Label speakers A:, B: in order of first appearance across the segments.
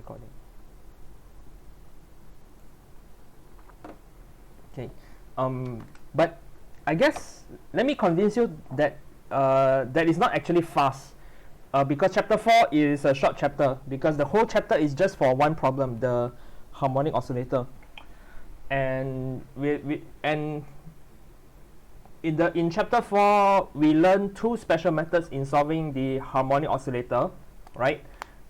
A: recording. Okay, but I guess let me convince you that that is not actually fast, because chapter 4 is a short chapter, because the whole chapter is just for one problem, the harmonic oscillator, and in chapter 4 we learn two special methods in solving the harmonic oscillator, right?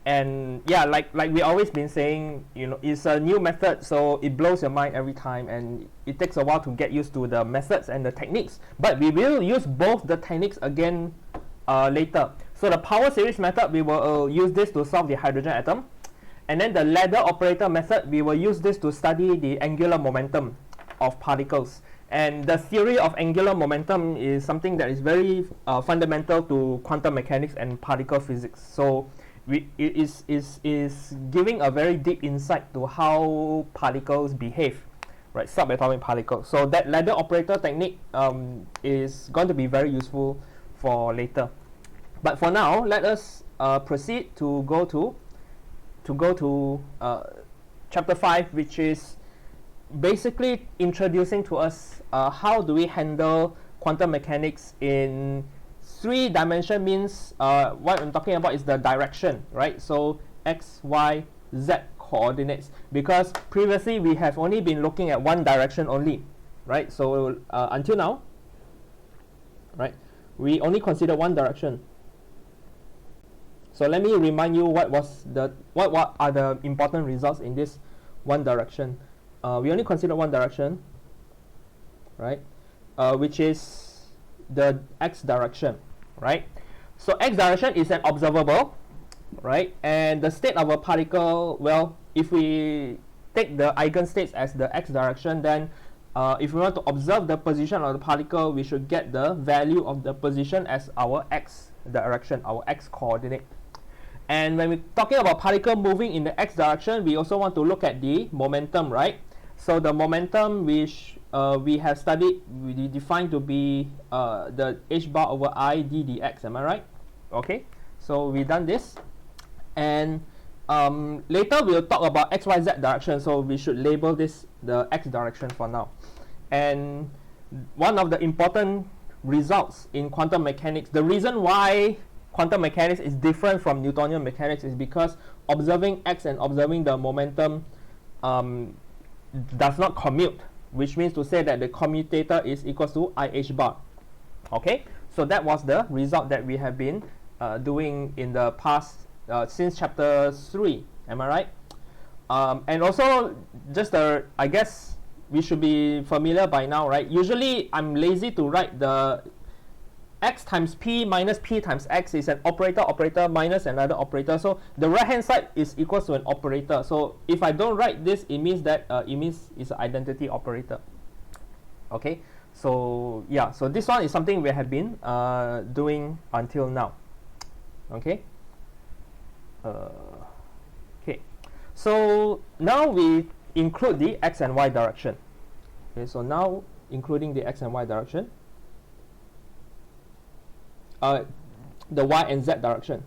A: And yeah, like we always been saying, you know, it's a new method, so it blows your mind every time, and it takes a while to get used to the methods and the techniques, but we will use both the techniques again later. So the power series method, we will use this to solve the hydrogen atom, and then the ladder operator method, we will use this to study the angular momentum of particles. And the theory of angular momentum is something that is very fundamental to quantum mechanics and particle physics. So it is giving a very deep insight to how particles behave, right? Subatomic particles. So that ladder operator technique is going to be very useful for later. But for now, let us proceed to go to chapter 5, which is basically introducing to us how do we handle quantum mechanics in 3-dimension. Means what I'm talking about is the direction, right? So x, y, z coordinates, because previously we have only been looking at one direction only, right? So until now, right, we only consider one direction. So let me remind you what are the important results in this one direction. We only consider one direction, right? Which is the x direction, right? So x direction is an observable, right? And the state of a particle, well, if we take the eigenstates as the x direction, then if we want to observe the position of the particle, we should get the value of the position as our x direction, our x coordinate. And when we're talking about particle moving in the x direction, we also want to look at the momentum, right? So the momentum, which we have studied, we define to be the h bar over I d dx. Am I right? Okay, so we've done this, and later we'll talk about x, y, z direction. So we should label this the x direction for now. And one of the important results in quantum mechanics, the reason why quantum mechanics is different from Newtonian mechanics, is because observing x and observing the momentum does not commute, which means to say that the commutator is equal to I h bar. Okay, so that was the result that we have been doing in the past since chapter 3. Am I right? And also, just I guess we should be familiar by now, right? Usually I'm lazy to write the x times p minus p times x is an operator minus another operator. So the right hand side is equal to an operator. So if I don't write this, it means that it's an identity operator. Okay, so yeah, so this one is something we have been doing until now. Okay. Okay, so now we include the x and y direction. Okay, so now including the x and y direction, the y and z direction.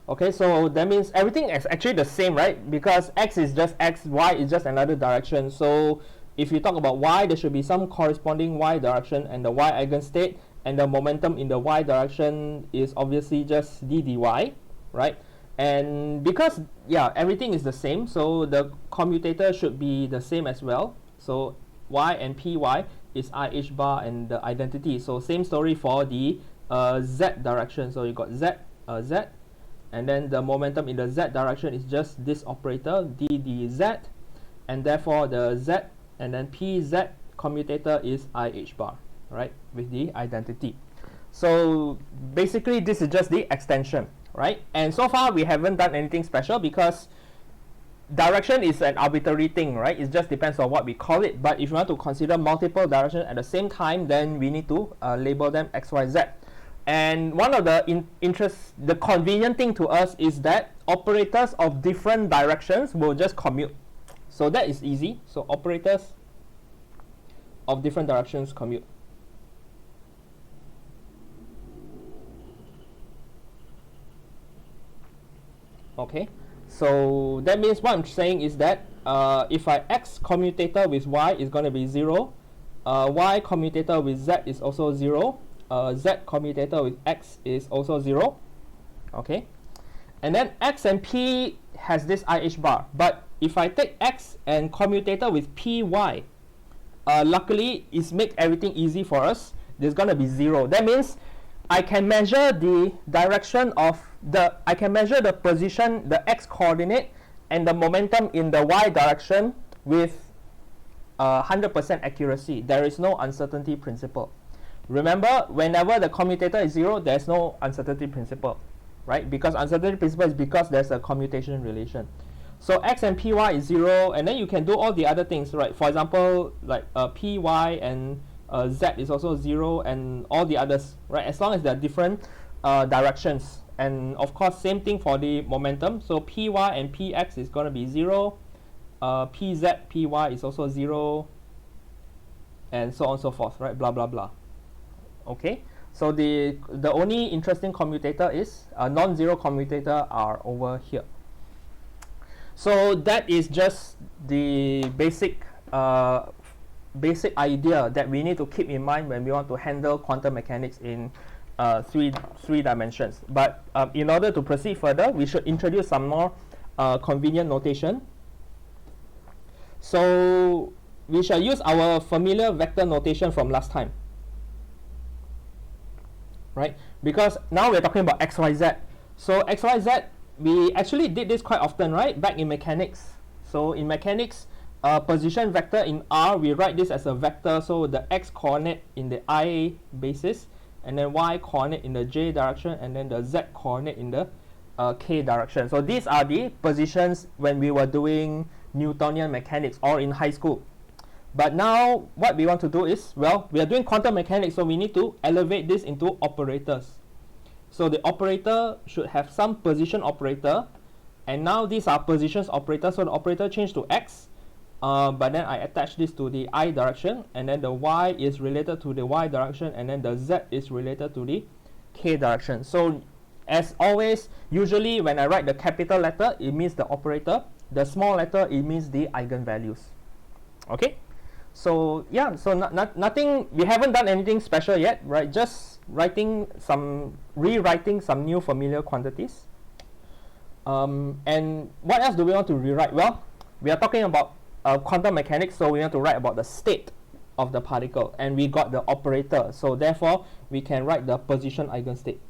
A: Okay, so that means everything is actually the same, right? Because x is just x, y is just another direction. So if you talk about y, there should be some corresponding y direction and the y eigenstate, and the momentum in the y direction is obviously just d dy, right? And because, yeah, everything is the same, so the commutator should be the same as well. So y and py is I h bar and the identity. So same story for the z direction. So you got z, z, and then the momentum in the z direction is just this operator d dz, and therefore the z and then pz commutator is I h bar, right, with the identity. So basically this is just the extension, right? And so far we haven't done anything special, because direction is an arbitrary thing, right? It just depends on what we call it. But if you want to consider multiple directions at the same time, then we need to label them x, y, z. And one of the the convenient thing to us is that operators of different directions will just commute. So that is easy. So operators of different directions commute. Okay, so that means what I'm saying is that if I x commutator with y is going to be 0, y commutator with z is also 0, z commutator with x is also 0. Okay, and then x and p has this IH bar, but if I take x and commutator with py, luckily it's make everything easy for us. There's going to be 0. That means I can measure the direction of I can measure the position, the x coordinate, and the momentum in the y direction with 100% accuracy. There is no uncertainty principle. Remember, whenever the commutator is 0, there's no uncertainty principle, right? Because uncertainty principle is because there's a commutation relation. So x and py is 0, and then you can do all the other things, right? For example, like py and z is also 0, and all the others, right? As long as they're different directions. And of course, same thing for the momentum. So py and px is going to be 0. Pz, py is also 0, and so on and so forth, right? Blah, blah, blah. Okay, so the only interesting commutator is non-zero commutator are over here. So that is just the basic idea that we need to keep in mind when we want to handle quantum mechanics in three dimensions. But in order to proceed further, we should introduce some more convenient notation. So we shall use our familiar vector notation from last time, right? Because now we're talking about x, y, z. So x, y, z, we actually did this quite often, right? Back in mechanics. So in mechanics, position vector in R, we write this as a vector. So the x coordinate in the I basis, and then y coordinate in the j direction, and then the z coordinate in the k direction. So these are the positions when we were doing Newtonian mechanics or in high school. But now what we want to do is, well, we are doing quantum mechanics, so we need to elevate this into operators. So the operator should have some position operator, and now these are positions operators. So the operator changed to x, but then I attach this to the I direction, and then the y is related to the y direction, and then the z is related to the k direction. So as always, usually when I write the capital letter, it means the operator. The small letter, it means the eigenvalues. Okay, so yeah, so nothing, we haven't done anything special yet, right? Just rewriting some new familiar quantities. And what else do we want to rewrite? Well, we are talking about quantum mechanics, so we want to write about the state of the particle, and we got the operator, so therefore we can write the position eigenstate.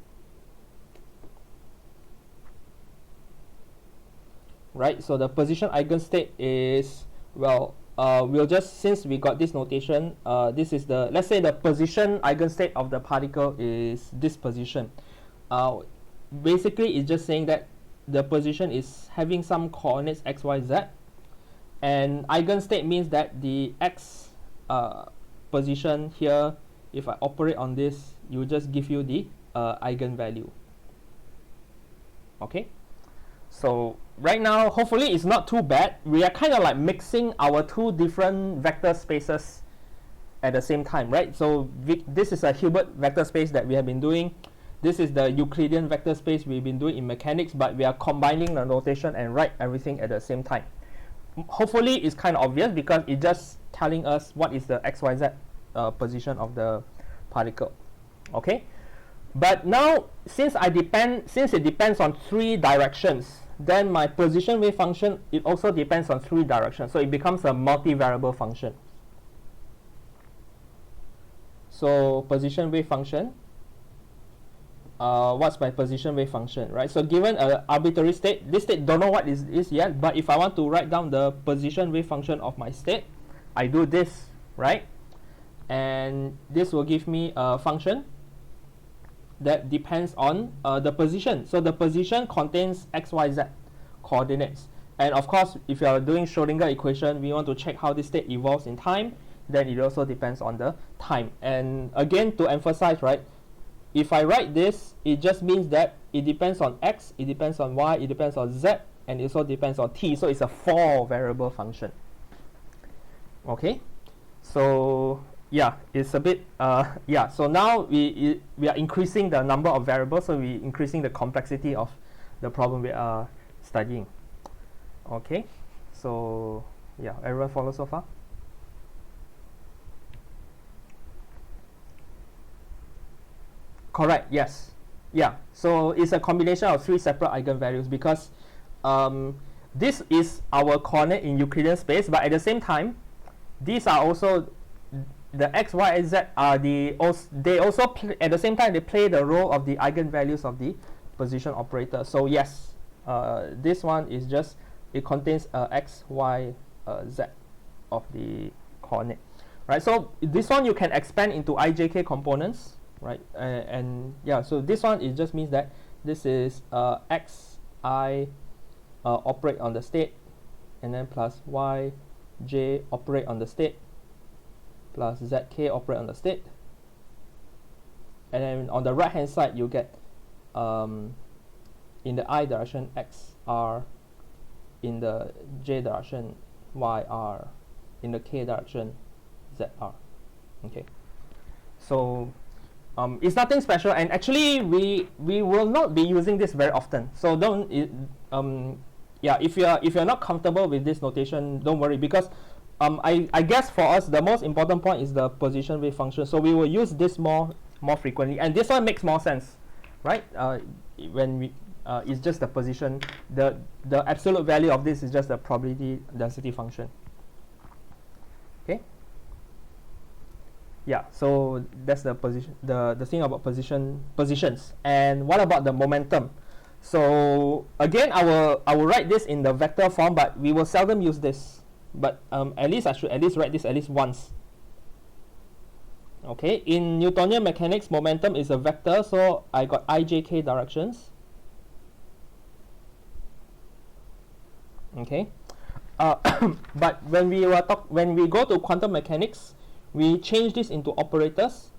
A: Right, so the position eigenstate is, well, we'll just, since we got this notation, this is the, let's say the position eigenstate of the particle is this position. Basically, it's just saying that the position is having some coordinates x, y, z, and eigenstate means that the x position here, if I operate on this, you just give you the eigenvalue. Okay, so right now, hopefully it's not too bad. We are kind of like mixing our two different vector spaces at the same time, right? So this is a Hilbert vector space that we have been doing. This is the Euclidean vector space we've been doing in mechanics, but we are combining the notation and write everything at the same time. Hopefully it's kind of obvious because it's just telling us what is the xyz position of the particle. Okay, but now since it depends on three directions, then my position wave function, it also depends on three directions, so it becomes a multivariable function. So position wave function, what's my position wave function, right? So given an arbitrary state, this state don't know what is yet, but if I want to write down the position wave function of my state, I do this, right? And this will give me a function that depends on the position. So the position contains x, y, z coordinates. And of course, if you are doing Schrodinger equation, we want to check how this state evolves in time, then it also depends on the time. And again, to emphasize, right, if I write this, it just means that it depends on x, it depends on y, it depends on z, and it also depends on t. So it's a 4-variable function. Okay, so yeah, it's a bit yeah, so now we are increasing the number of variables, so we're increasing the complexity of the problem we are studying. Okay, so yeah, everyone follow so far? Correct, yes. Yeah, so it's a combination of three separate eigenvalues because this is our coordinate in Euclidean space, but at the same time, these are also the x, y, and z are they also at the same time they play the role of the eigenvalues of the position operator. So yes, this one is just, it contains x, y, z of the coordinate, right? So this one you can expand into ijk components, right? And yeah, so this one, it just means that this is x I operate on the state, and then plus y j operate on the state, plus zk operate on the state, and then on the right hand side you get in the I direction xr, in the j direction yr, in the k direction zr. Okay, so it's nothing special, and actually we will not be using this very often, so don't yeah, if you're not comfortable with this notation, don't worry, because I guess for us the most important point is the position wave function, so we will use this more frequently, and this one makes more sense, right? When we it's just the position, the absolute value of this is just the probability density function. Okay, yeah, so that's the position, the thing about positions. And what about the momentum? So again, I will write this in the vector form, but we will seldom use this, but at least I should at least write this at least once. Okay, in Newtonian mechanics, momentum is a vector, so I got ijk directions. Okay, but when we go to quantum mechanics, we change this into operators.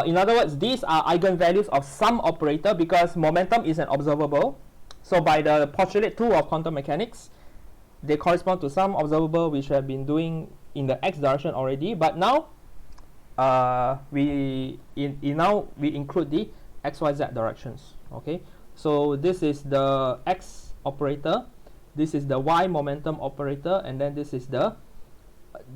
A: In other words, these are eigenvalues of some operator, because momentum is an observable. So by the postulate 2 of quantum mechanics, they correspond to some observable which we have been doing in the x direction already. But now we include the x, y, z directions. Okay, so this is the x operator, this is the y momentum operator, and then this is the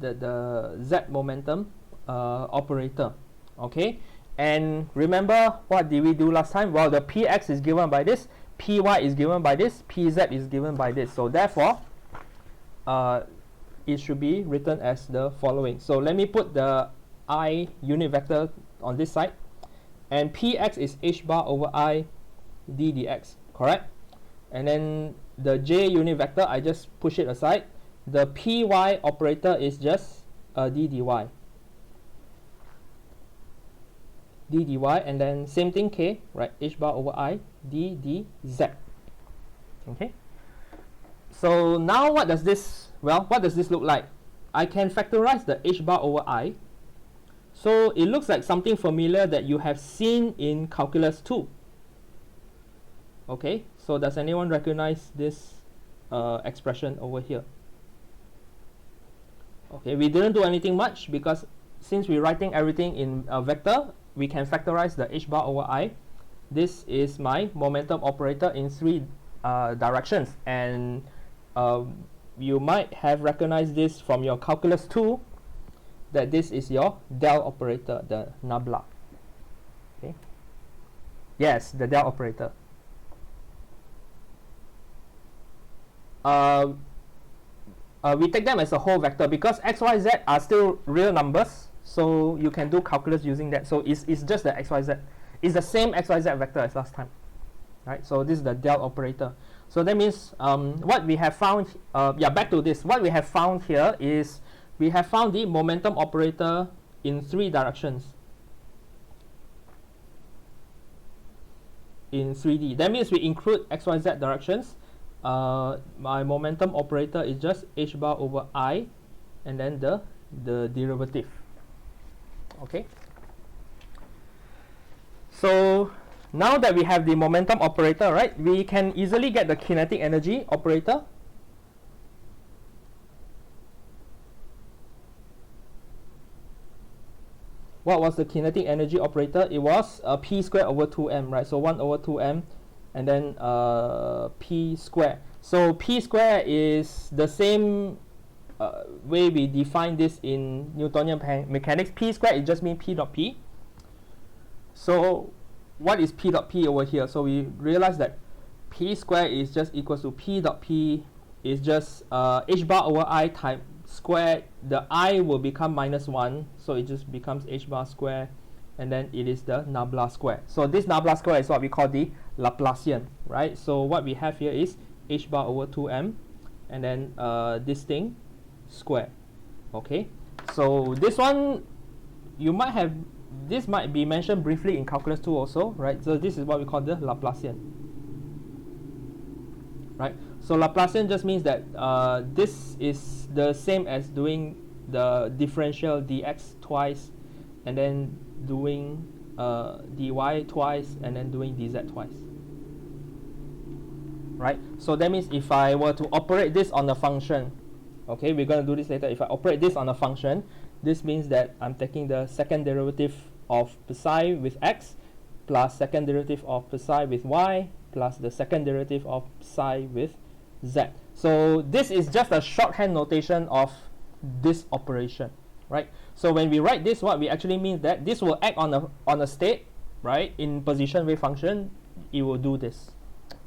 A: z momentum operator. Okay, and remember, what did we do last time? Well, the px is given by this, py is given by this, pz is given by this. So therefore it should be written as the following. So let me put the I unit vector on this side, and px is h bar over I d dx, correct? And then the j unit vector, I just push it aside. The py operator is just d dy, and then same thing k, right? H bar over I d dz. Okay, so now what does this look like? I can factorize the h bar over I, so it looks like something familiar that you have seen in calculus 2. Okay, so does anyone recognize this expression over here? Okay, we didn't do anything much, because since we're writing everything in a vector, we can factorize the h bar over I. This is my momentum operator in 3 directions, and you might have recognized this from your calculus 2, that this is your del operator, the nabla. Okay, yes, the del operator. We take them as a whole vector, because x, y, z are still real numbers, so you can do calculus using that. So it's just the x, y, z. It's the same x, y, z vector as last time, right? So this is the del operator. So that means what we have found, back to this. What we have found here is we have found the momentum operator in 3 directions in 3D. That means we include x, y, z directions. My momentum operator is just h bar over I, and then the derivative. Okay, so now that we have the momentum operator, right, we can easily get the kinetic energy operator. What was the kinetic energy operator? It was p squared over 2m, right? So 1 over 2m and then p square. So p square is the same way we define this in Newtonian mechanics. P square, it just means p dot p. So what is p dot p over here? So we realize that p square is just equals to p dot p is just h bar over I times square. The I will become -1, so it just becomes h bar square, and then it is the nabla square. So this nabla square is what we call the Laplacian, right? So what we have here is h bar over 2m, and then this thing square. Okay, so this one you might have, this might be mentioned briefly in calculus 2 also, right? So this is what we call the Laplacian, right? So Laplacian just means that this is the same as doing the differential dx twice, and then doing dy twice, and then doing dz twice, right? So that means if I were to operate this on a function, okay, we're going to do this later. If I operate this on a function, this means that I'm taking the second derivative of psi with x plus second derivative of psi with y plus the second derivative of psi with z. So this is just a shorthand notation of this operation, right? So when we write this, what we actually mean that this will act on a state, right? In position wave function, it will do this.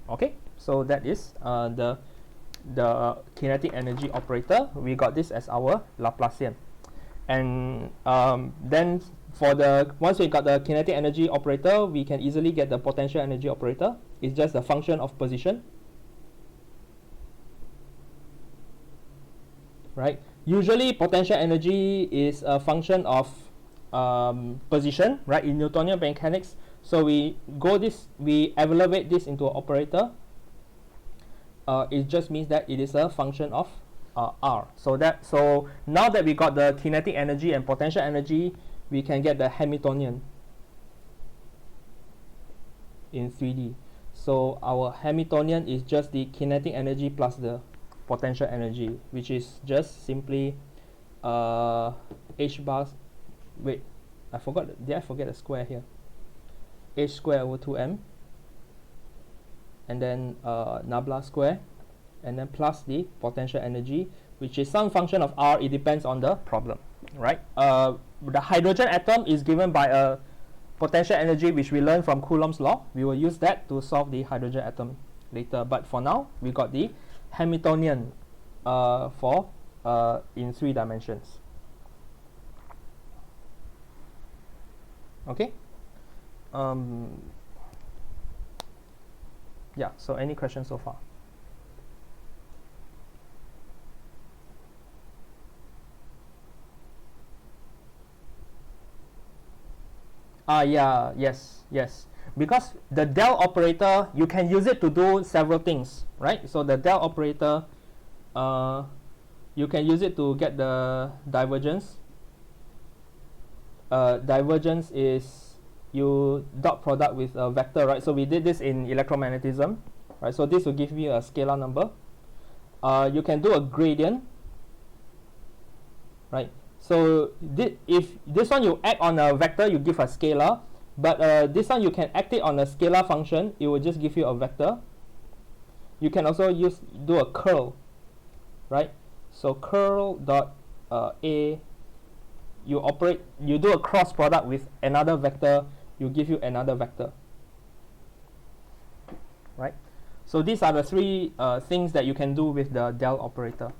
A: Okay, so that is the kinetic energy operator. We got this as our Laplacian, and then for the once we got the kinetic energy operator, we can easily get the potential energy operator. It's just a function of position, right? Usually potential energy is a function of position, right, in Newtonian mechanics. So we elevate this into an operator. It just means that it is a function of r. So now that we got the kinetic energy and potential energy, we can get the Hamiltonian in 3D. So our Hamiltonian is just the kinetic energy plus the potential energy, which is just simply h bar, wait, I forgot, did I forget the square here? H square over 2m, and then nabla square, and then plus the potential energy, which is some function of r. It depends on the problem, right? The hydrogen atom is given by a potential energy which we learned from Coulomb's law. We will use that to solve the hydrogen atom later, but for now we got the Hamiltonian for in 3 dimensions. Okay. Yeah, so any questions so far? Yeah, yes. Because the del operator, you can use it to do several things, right? So the del operator, you can use it to get the divergence. Divergence is you dot product with a vector, right? So we did this in electromagnetism, right? So this will give you a scalar number. You can do a gradient, right? So if this one you act on a vector, you give a scalar, but this one you can act it on a scalar function, it will just give you a vector. You can also do a curl, right? So curl dot a, you do a cross product with another vector, you give you another vector, right? So these are the 3 things that you can do with the del operator.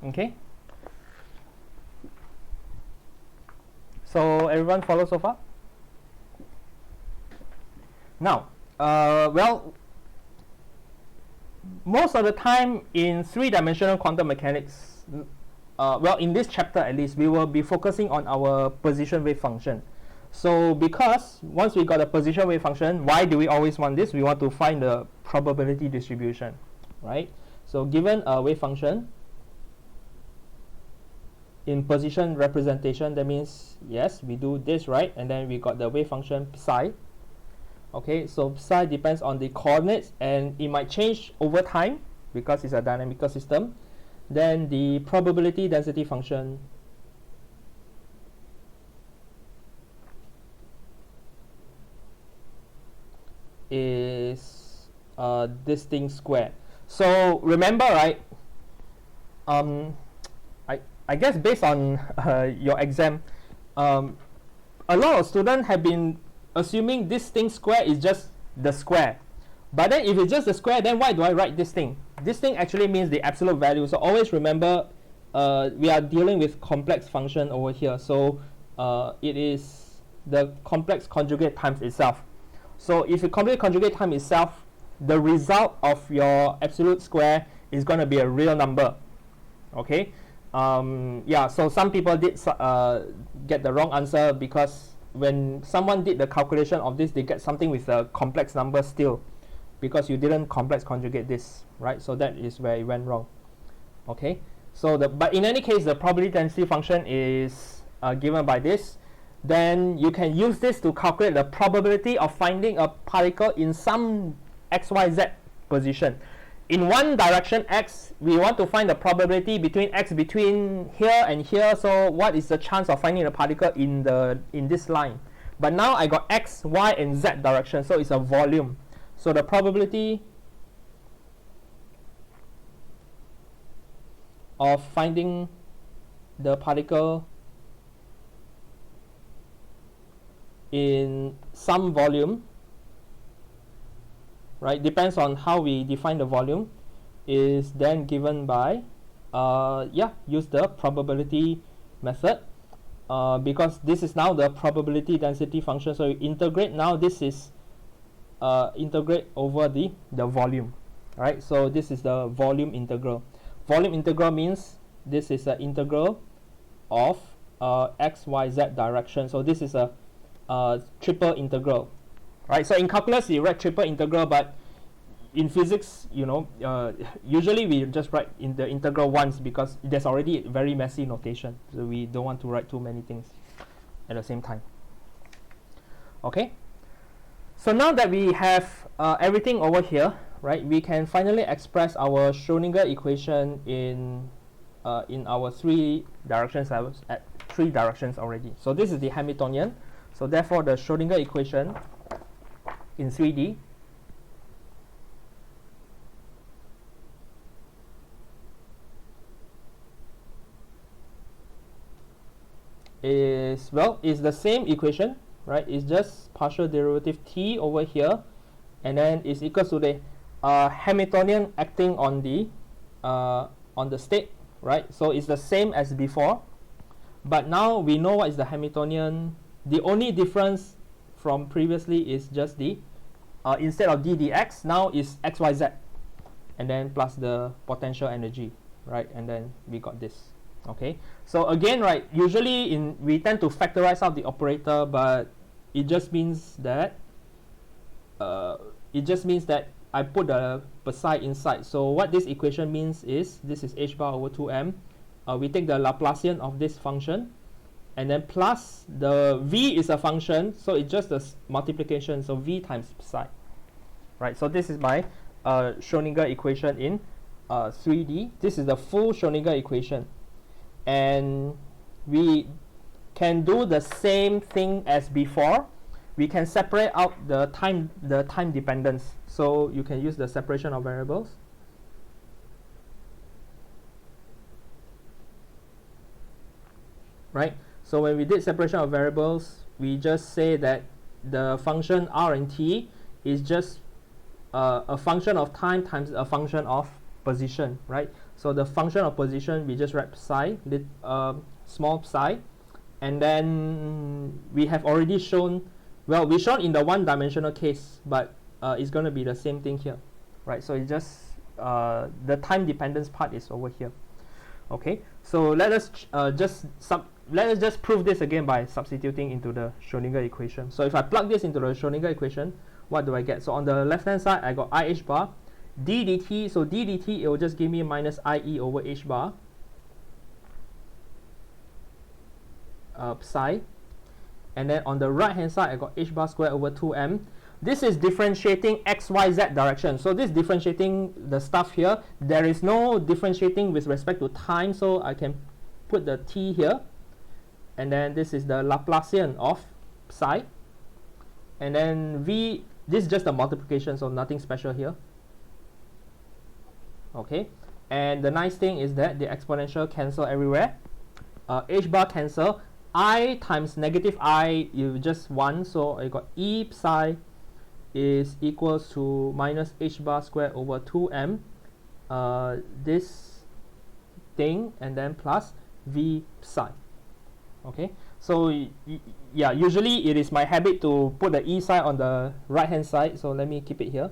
A: Okay, so everyone follow so far? Now, well, most of the time in 3-dimensional quantum mechanics, well, in this chapter at least, we will be focusing on our position wave function. So because once we got a position wave function, why do we always want this? We want to find the probability distribution, right? So given a wave function in position representation, that means yes, we do this, right? And then we got the wave function psi. Okay, so psi depends on the coordinates, and it might change over time because it's a dynamical system. Then the probability density function is this thing squared. So remember, right? I guess based on your exam, a lot of students have been assuming this thing square is just the square. But then if it's just the square, then why do I write this thing? This thing actually means the absolute value. So always remember, we are dealing with complex function over here. So it is the complex conjugate times itself. So if you complex conjugate times itself, the result of your absolute square is going to be a real number. Okay. Yeah, so some people did get the wrong answer, because when someone did the calculation of this, they get something with a complex number still, because you didn't complex conjugate this, right? So that is where it went wrong. Okay, so but in any case, the probability density function is given by this. Then you can use this to calculate the probability of finding a particle in some xyz position. In one direction x, we want to find the probability between x between here and here. So what is the chance of finding a particle in this line? But now I got x, y, and z direction, so it's a volume. So the probability of finding the particle in some volume, right, depends on how we define the volume, is then given by use the probability method, because this is now the probability density function. So you integrate, now this is integrate over the volume, right? So this is the volume integral. Volume integral means this is an integral of x, y, z direction. So this is a triple integral, right? So in calculus you write triple integral, but in physics, you know, usually we just write in the integral once, because there's already very messy notation, so we don't want to write too many things at the same time. Okay, so now that we have everything over here, right, we can finally express our Schrodinger equation in our three directions. I was at three directions already. So this is the Hamiltonian. So therefore the Schrodinger equation in 3D is the same equation, right? It's just partial derivative t over here, and then is equal to the Hamiltonian acting on the state, right? So it's the same as before, but now we know what is the Hamiltonian. The only difference from previously is just the instead of d dx, now is xyz, and then plus the potential energy, right? And then we got this. Okay, so again, right, usually we tend to factorize out the operator, but it just means that I put the psi inside. So what this equation means is this is h bar over 2m. We take the Laplacian of this function, and then plus the v is a function, so it's just a multiplication, so v times psi, right? So this is my Schrodinger equation in 3D. This is the full Schrodinger equation, and we can do the same thing as before. We can separate out the time dependence, so you can use the separation of variables. Right? So when we did separation of variables, we just say that the function r and t is just a function of time times a function of position, right? So the function of position, we just write psi, small psi, and then we have already shown, well, we shown in the one-dimensional case, but it's going to be the same thing here, right? So it's just the time dependence part is over here. Okay, so let us just prove this again by substituting into the Schrodinger equation. So if I plug this into the Schrodinger equation, what do I get? So on the left hand side, I got IH bar, d dt, so d dt, it will just give me minus IE over H bar, psi. And then on the right hand side, I got H bar squared over 2m. This is differentiating x, y, z direction. So this differentiating the stuff here. There is no differentiating with respect to time, so I can put the t here. And then this is the Laplacian of psi. And then v this is just a multiplication, so nothing special here. Okay, and the nice thing is that the exponential cancel everywhere. H bar cancel. I times negative I, you just 1, so I got E psi is equals to minus H bar squared over 2m, this thing, and then plus V psi. Okay, so yeah, usually it is my habit to put the E psi on the right hand side, so let me keep it here.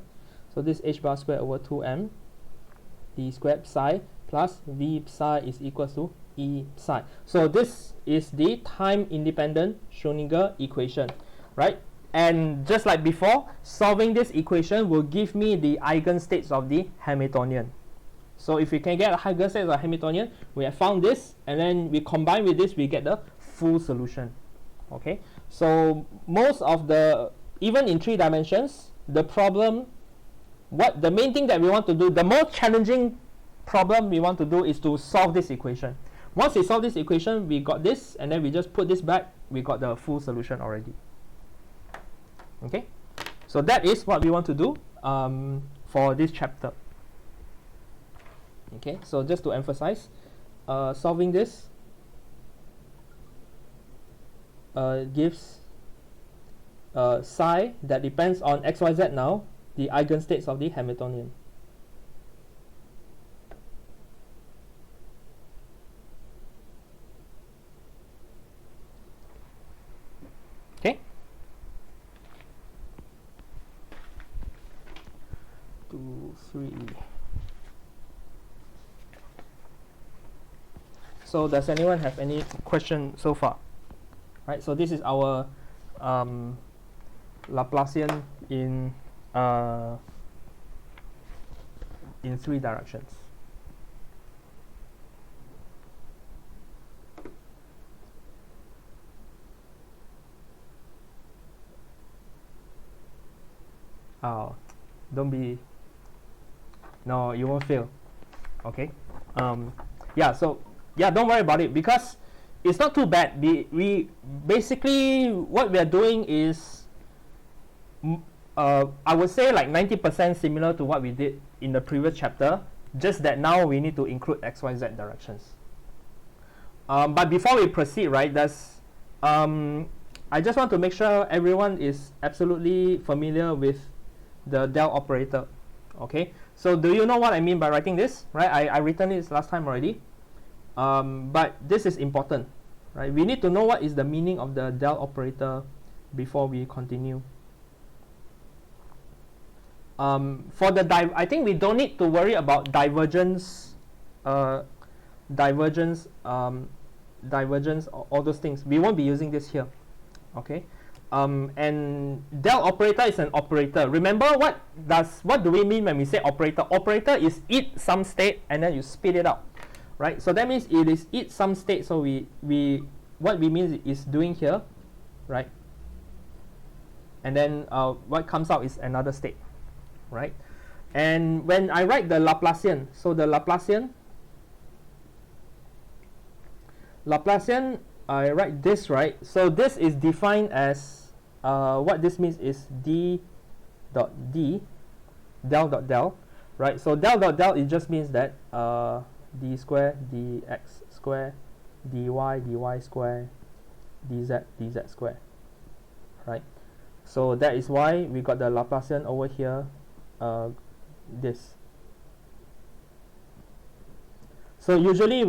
A: So this H bar squared over 2m, D squared psi plus V psi is equals to E psi. So this is the time independent Schrödinger equation, right? And just like before, solving this equation will give me the eigenstates of the Hamiltonian. So if we can get a eigenstate of the Hamiltonian, we have found this, and then we combine with this, we get the full solution. Okay, so most of the, even in 3 dimensions, the problem, what the main thing that we want to do, the most challenging problem we want to do is to solve this equation. Once we solve this equation, we got this, and then we just put this back, we got the full solution already. Okay, so that is what we want to do for this chapter. Okay, so just to emphasize, solving this gives psi that depends on xyz now, the eigenstates of the Hamiltonian. Okay. 2, 3. So does anyone have any question so far? Right, so this is our Laplacian in 3 directions. Oh, don't be, no, you won't fail. Okay, yeah, so yeah, don't worry about it, because it's not too bad. We basically, what we are doing is I would say like 90% similar to what we did in the previous chapter, just that now we need to include XYZ directions. But before we proceed, right, I just want to make sure everyone is absolutely familiar with the del operator. Okay, so do you know what I mean by writing this? Right, I written this last time already. But this is important, right? We need to know what is the meaning of the del operator before we continue. For the I think we don't need to worry about divergence, all those things. We won't be using this here, okay? And del operator is an operator. Remember what do we mean when we say operator? Operator is it some state and then you spit it out, right? So that means it is it some state. So what we mean is doing here, right? And then what comes out is another state, right? And when I write the Laplacian, so the Laplacian, I write this, right? So this is defined as what this means is d dot d del dot del, right? So del dot del, it just means that d square dx square dy dy square dz dz square, right? So that is why we got the Laplacian over here, this. So usually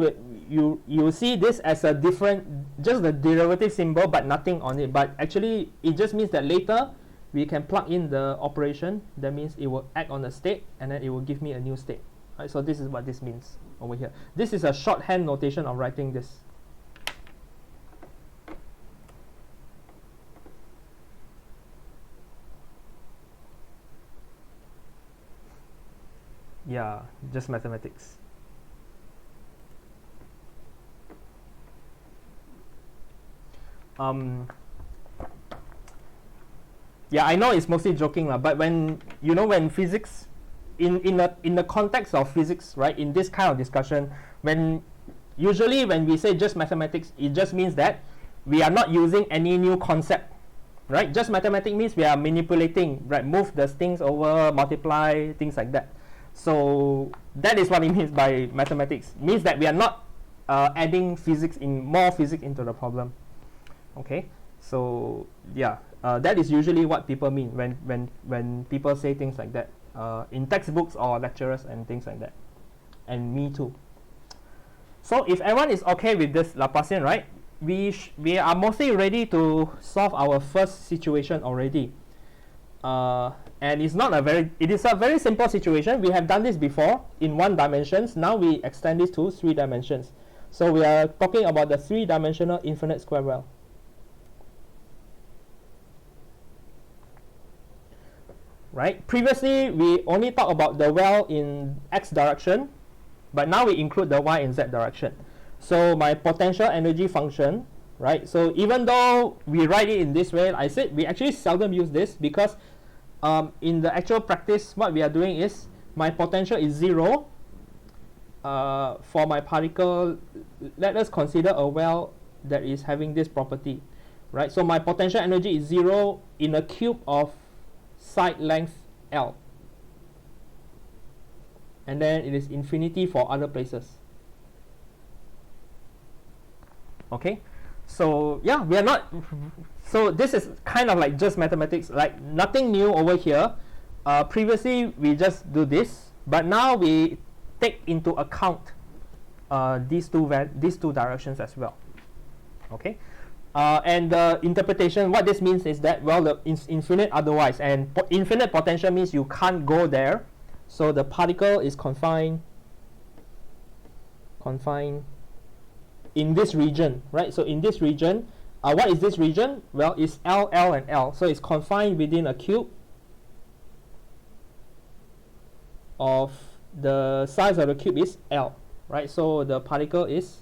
A: you see this as a different, just the derivative symbol but nothing on it, but actually it just means that later we can plug in the operation. That means it will act on the state and then it will give me a new state, right? So this is what this means over here. This is a shorthand notation of writing this. Yeah, just mathematics. Yeah, I know it's mostly joking lah, but when when physics, in the context of physics, right, in this kind of discussion, usually when we say just mathematics, it just means that we are not using any new concept, right? Just mathematics means we are manipulating, right? Move the things over, multiply, things like that. So that is what it means by mathematics. Means that we are not adding more physics into the problem. Okay, so yeah, that is usually what people mean when people say things like that in textbooks or lecturers and things like that, and me too. So if everyone is okay with this Laplacian, right, we are mostly ready to solve our first situation already. And it is a very simple situation. We have done this before in 1 dimensions. Now we extend this to 3 dimensions. So we are talking about the 3-dimensional infinite square well. Right? Previously, we only talked about the well in x direction, but now we include the y and z direction. So my potential energy function, right? So even though we write it in this way, I said we actually seldom use this because in the actual practice, what we are doing is my potential is 0 for my particle. Let us consider a well that is having this property, right? So my potential energy is 0 in a cube of side length L, and then it is infinity for other places. Okay, so yeah, we are not, so this is kind of like just mathematics, like nothing new over here. Previously we just do this, but now we take into account these two directions as well. Okay, and the interpretation, what this means is that, well, the infinite otherwise, and infinite potential means you can't go there, so the particle is confined in this region, right? So in this region, what is this region? Well, it's L, L, and L. So it's confined within a cube of the size of the cube is L, right? So the particle is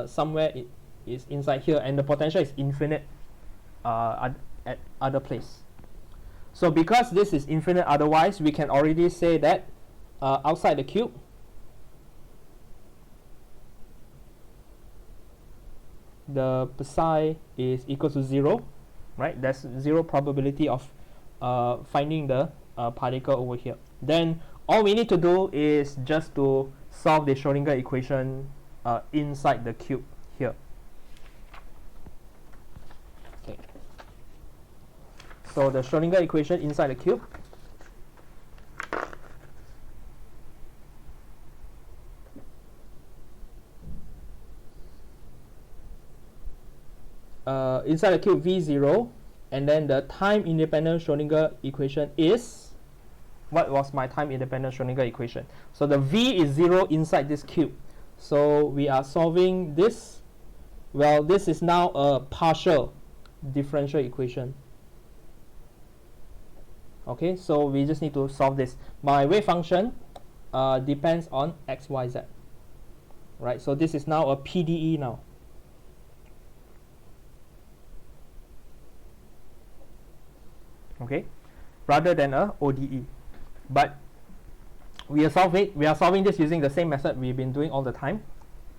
A: somewhere it is inside here, and the potential is infinite at other place. So because this is infinite otherwise, we can already say that outside the cube, the psi is equal to 0, right? There's 0 probability of finding the particle over here. Then all we need to do is just to solve the Schrodinger equation inside the cube here. Okay. So the Schrodinger equation inside the cube, inside the cube V0, and then the time independent Schrodinger equation is, what was my time independent Schrodinger equation? So the V is 0 inside this cube. So we are solving this. Well, this is now a partial differential equation. Okay, so we just need to solve this. My wave function depends on x, y, z. Right, so this is now a PDE now. Okay, rather than a ODE. But we are solving this using the same method we've been doing all the time.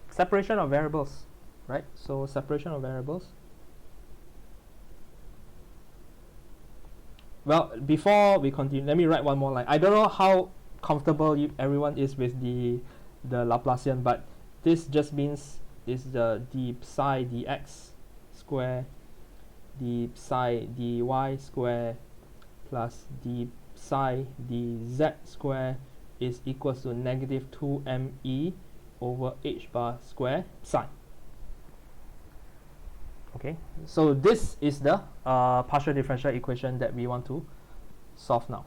A: Separation of variables, right? So separation of variables. Well, before we continue, let me write one more line. I don't know how comfortable everyone is with the Laplacian, but this just means is the psi dx square d psi dy square plus d psi dz square is equals to negative 2me over h bar square psi. Okay, so this is the partial differential equation that we want to solve now.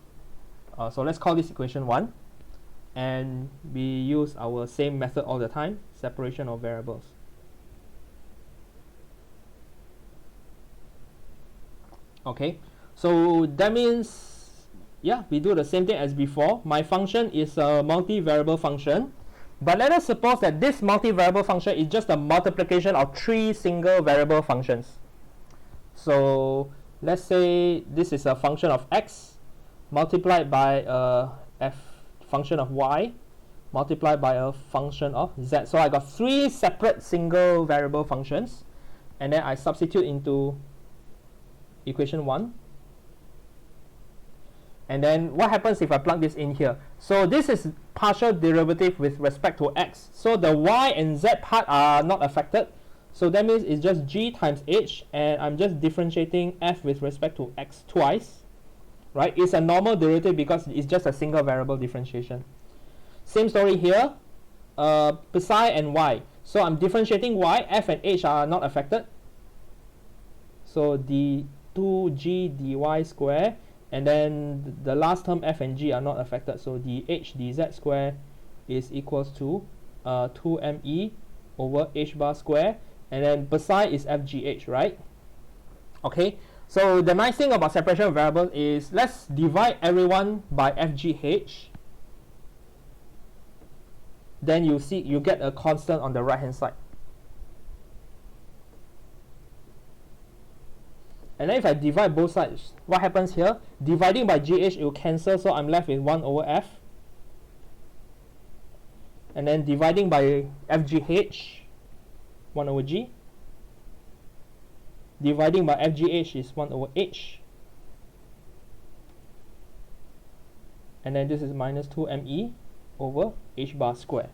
A: So let's call this equation 1, and we use our same method all the time, separation of variables. Okay, so that means, yeah, we do the same thing as before. My function is a multi-variable function, but let us suppose that this multi-variable function is just a multiplication of 3 single variable functions. So let's say this is a function of x multiplied by a function of y multiplied by a function of z. So I got 3 separate single variable functions, and then I substitute into equation 1. And then what happens if I plug this in here? So this is partial derivative with respect to x. So the y and z part are not affected. So that means it's just g times h, and I'm just differentiating f with respect to x twice. Right? It's a normal derivative because it's just a single variable differentiation. Same story here, psi and y. So I'm differentiating y, f and h are not affected. So d2g dy square, and then the last term f and g are not affected. So dh dz square is equals to 2me over h bar square, and then psi is fgh, right? Okay, so the nice thing about separation of variables is let's divide everyone by fgh. Then you get a constant on the right hand side. And then if I divide both sides, what happens here? Dividing by gh, it will cancel, so I'm left with 1 over f. And then dividing by fgh, 1 over g. Dividing by fgh is 1 over h. And then this is minus 2me over h bar square.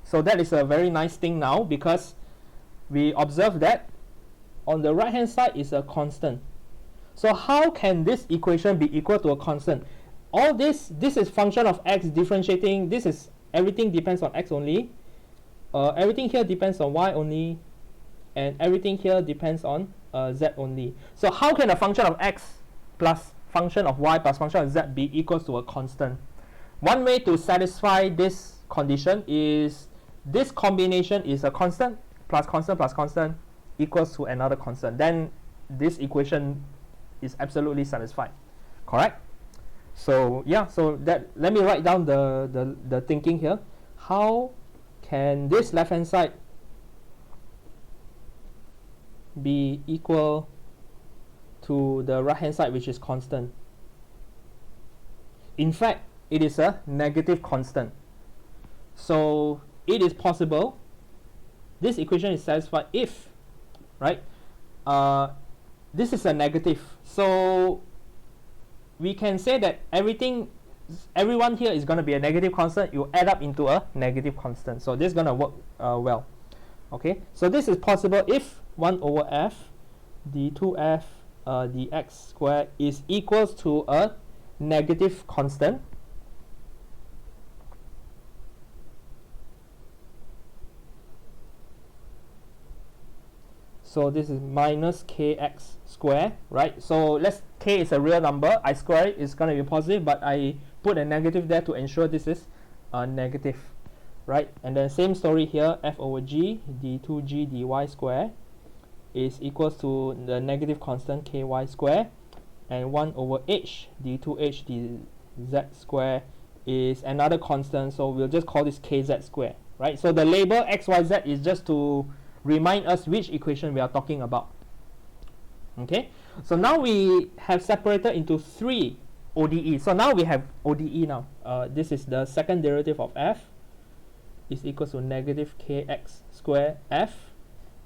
A: So that is a very nice thing now, because we observe that on the right hand side is a constant. So how can this equation be equal to a constant? All this is function of x differentiating. This is everything depends on x only. Everything here depends on y only, and everything here depends on z only. So how can a function of x plus function of y plus function of z be equals to a constant? One way to satisfy this condition is this combination is a constant plus constant equals to another constant. Then this equation is absolutely satisfied, correct? So yeah, so that let me write down the thinking here. How can this left hand side be equal to the right hand side, which is constant? In fact, it is a negative constant. So it is possible this equation is satisfied if, right, this is a negative. So we can say that everyone here is going to be a negative constant. You add up into a negative constant. So this is going to work well. Okay, so this is possible if 1 over f d2f dx squared is equals to a negative constant. So this is minus kx squared, right? So let's k is a real number. I square it, it's going to be positive, but I put a negative there to ensure this is negative, right? And then same story here, f over g d2g dy squared is equals to the negative constant ky squared, and 1 over h d2h dz squared is another constant, so we'll just call this kz squared, right? So the label xyz is just to remind us which equation we are talking about. Okay, so now we have separated into 3 ODE. So now we have ODE now. This is the second derivative of f is equal to negative kx squared f,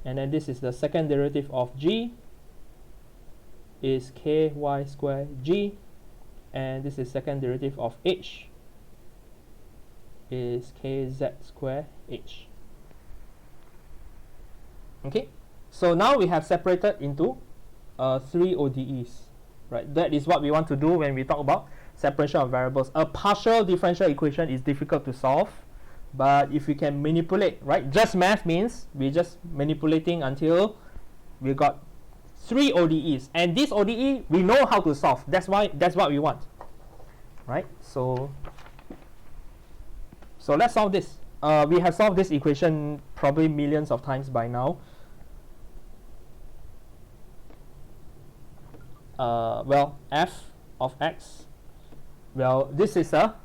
A: and then this is the second derivative of g is ky squared g, and this is second derivative of h is kz squared h. Okay, so now we have separated into 3 ODEs, right? That is what we want to do when we talk about separation of variables. A partial differential equation is difficult to solve, but if we can manipulate, right? Just math means we're just manipulating until we got 3 ODEs, and this ODE we know how to solve. That's what we want, right? So let's solve this. We have solved this equation probably millions of times by now. Well, f of x, well, this is the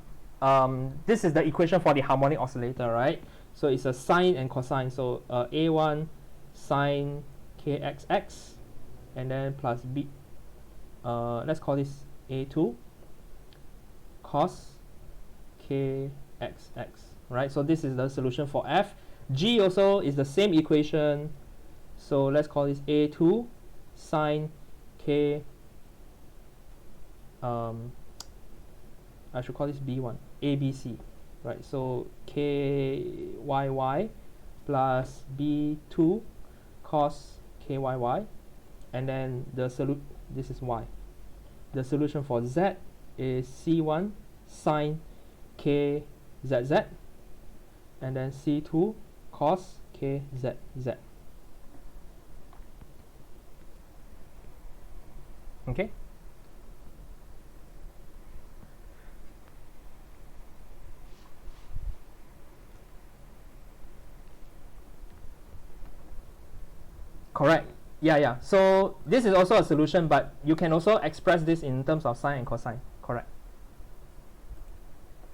A: equation for the harmonic oscillator, right? So it's a sine and cosine. So a1 sine kxx, and then plus b, let's call this a2 cos kxx, right? So this is the solution for f. G also is the same equation, so let's call this a2 sine k, I should call this B1, ABC, right? So KYY plus B2 cos KYY, and then the this is Y. The solution for Z is C1 sine KZZ, and then C2 cos KZZ. Okay? Correct. Yeah. So this is also a solution, but you can also express this in terms of sine and cosine. Correct.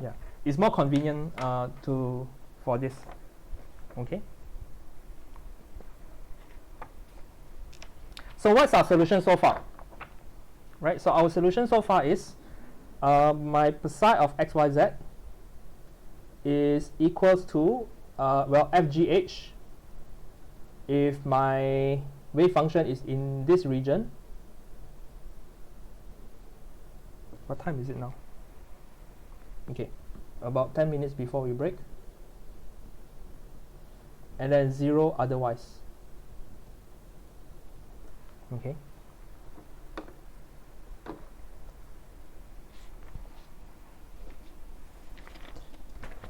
A: Yeah, it's more convenient for this. Okay. So what's our solution so far? Right. So our solution so far is my psi of xyz is equals to FGH if my wave function is in this region. What time is it now? Okay, about 10 minutes before we break. And then 0 otherwise. Okay.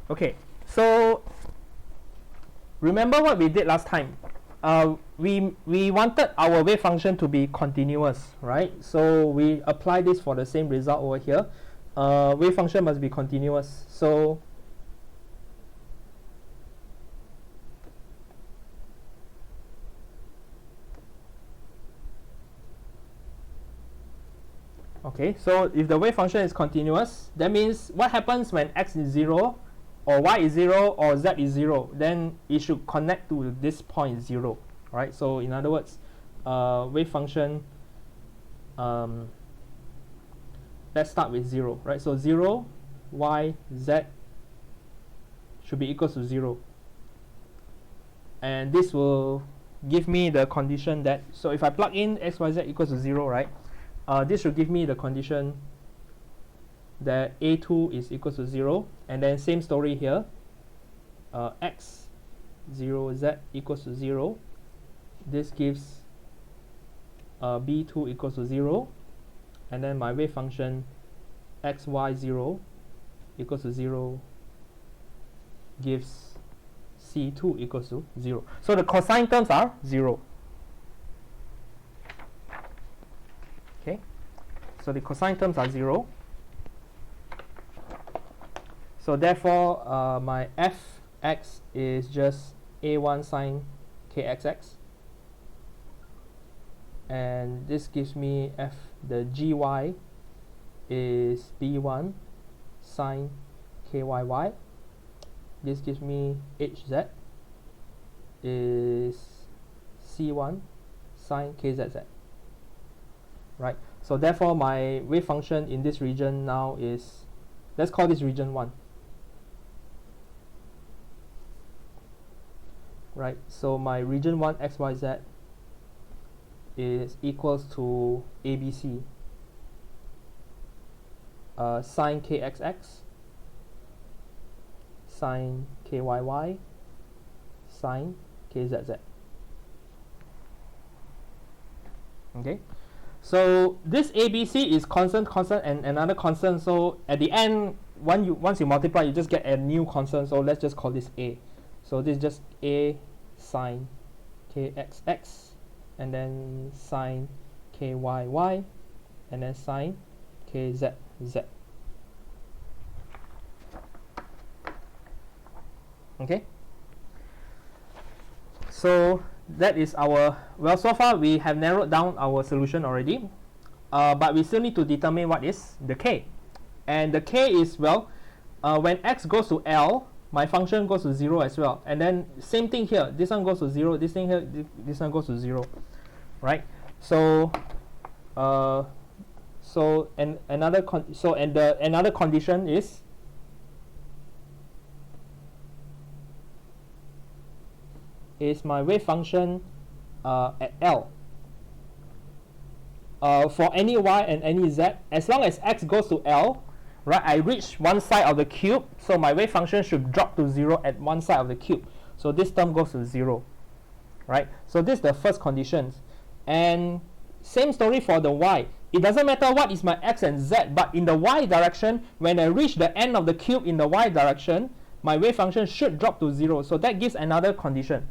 A: Okay, so remember what we did last time. We wanted our wave function to be continuous, right? So we apply this for the same result over here. Wave function must be continuous. So okay, so if the wave function is continuous, that means what happens when x is 0 or y is 0 or z is 0, then it should connect to this point 0, right? So in other words, wave function, let's start with 0, right? So 0, y, z should be equal to 0. And this will give me the condition that, so if I plug in x, y, z equals to 0, right? This should give me the condition that A2 is equal to 0, and then same story here, x 0 z equals to 0. This gives B2 equals to 0, and then my wave function xy0 equals to 0 gives C2 equals to 0. So the cosine terms are 0. Okay, so the cosine terms are 0. So therefore, my fx is just a1 sine kxx, and this gives me the gy is b1 sine kyy. This gives me hz is c1 sine kzz. Right. So therefore, my wave function in this region now is, let's call this region 1. Right, so my region 1 xyz is equals to ABC, sine kxx, sine kyy, sine kzz. Okay, so this ABC is constant, and another constant. So at the end, once you multiply, you just get a new constant. So let's just call this A. So this is just A sine kxx, and then sine kyy, and then sine kzz. Okay. So that is our, well, so far we have narrowed down our solution already, but we still need to determine what is the k. And the k is, well, when x goes to L, my function goes to 0 as well. And then same thing here, this one goes to 0, this thing here, this one goes to 0, right? So another condition is my wave function at L for any y and any z, as long as x goes to L, right, I reach one side of the cube, so my wave function should drop to 0 at one side of the cube. So this term goes to 0, right? So this is the first condition. And same story for the y. It doesn't matter what is my x and z, but in the y direction, when I reach the end of the cube in the y direction, my wave function should drop to 0. So that gives another condition.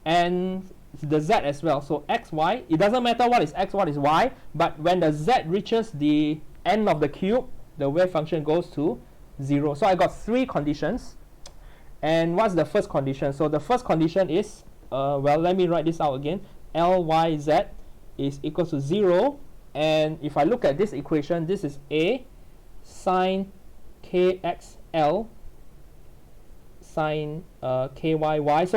A: And the z as well. So x, y, it doesn't matter what is x, what is y, but when the z reaches the end of the cube, the wave function goes to 0. So I got 3 conditions. And what's the first condition? So the first condition is, well, let me write this out again. Lyz is equal to 0. And if I look at this equation, this is A sine kxl sine kyy.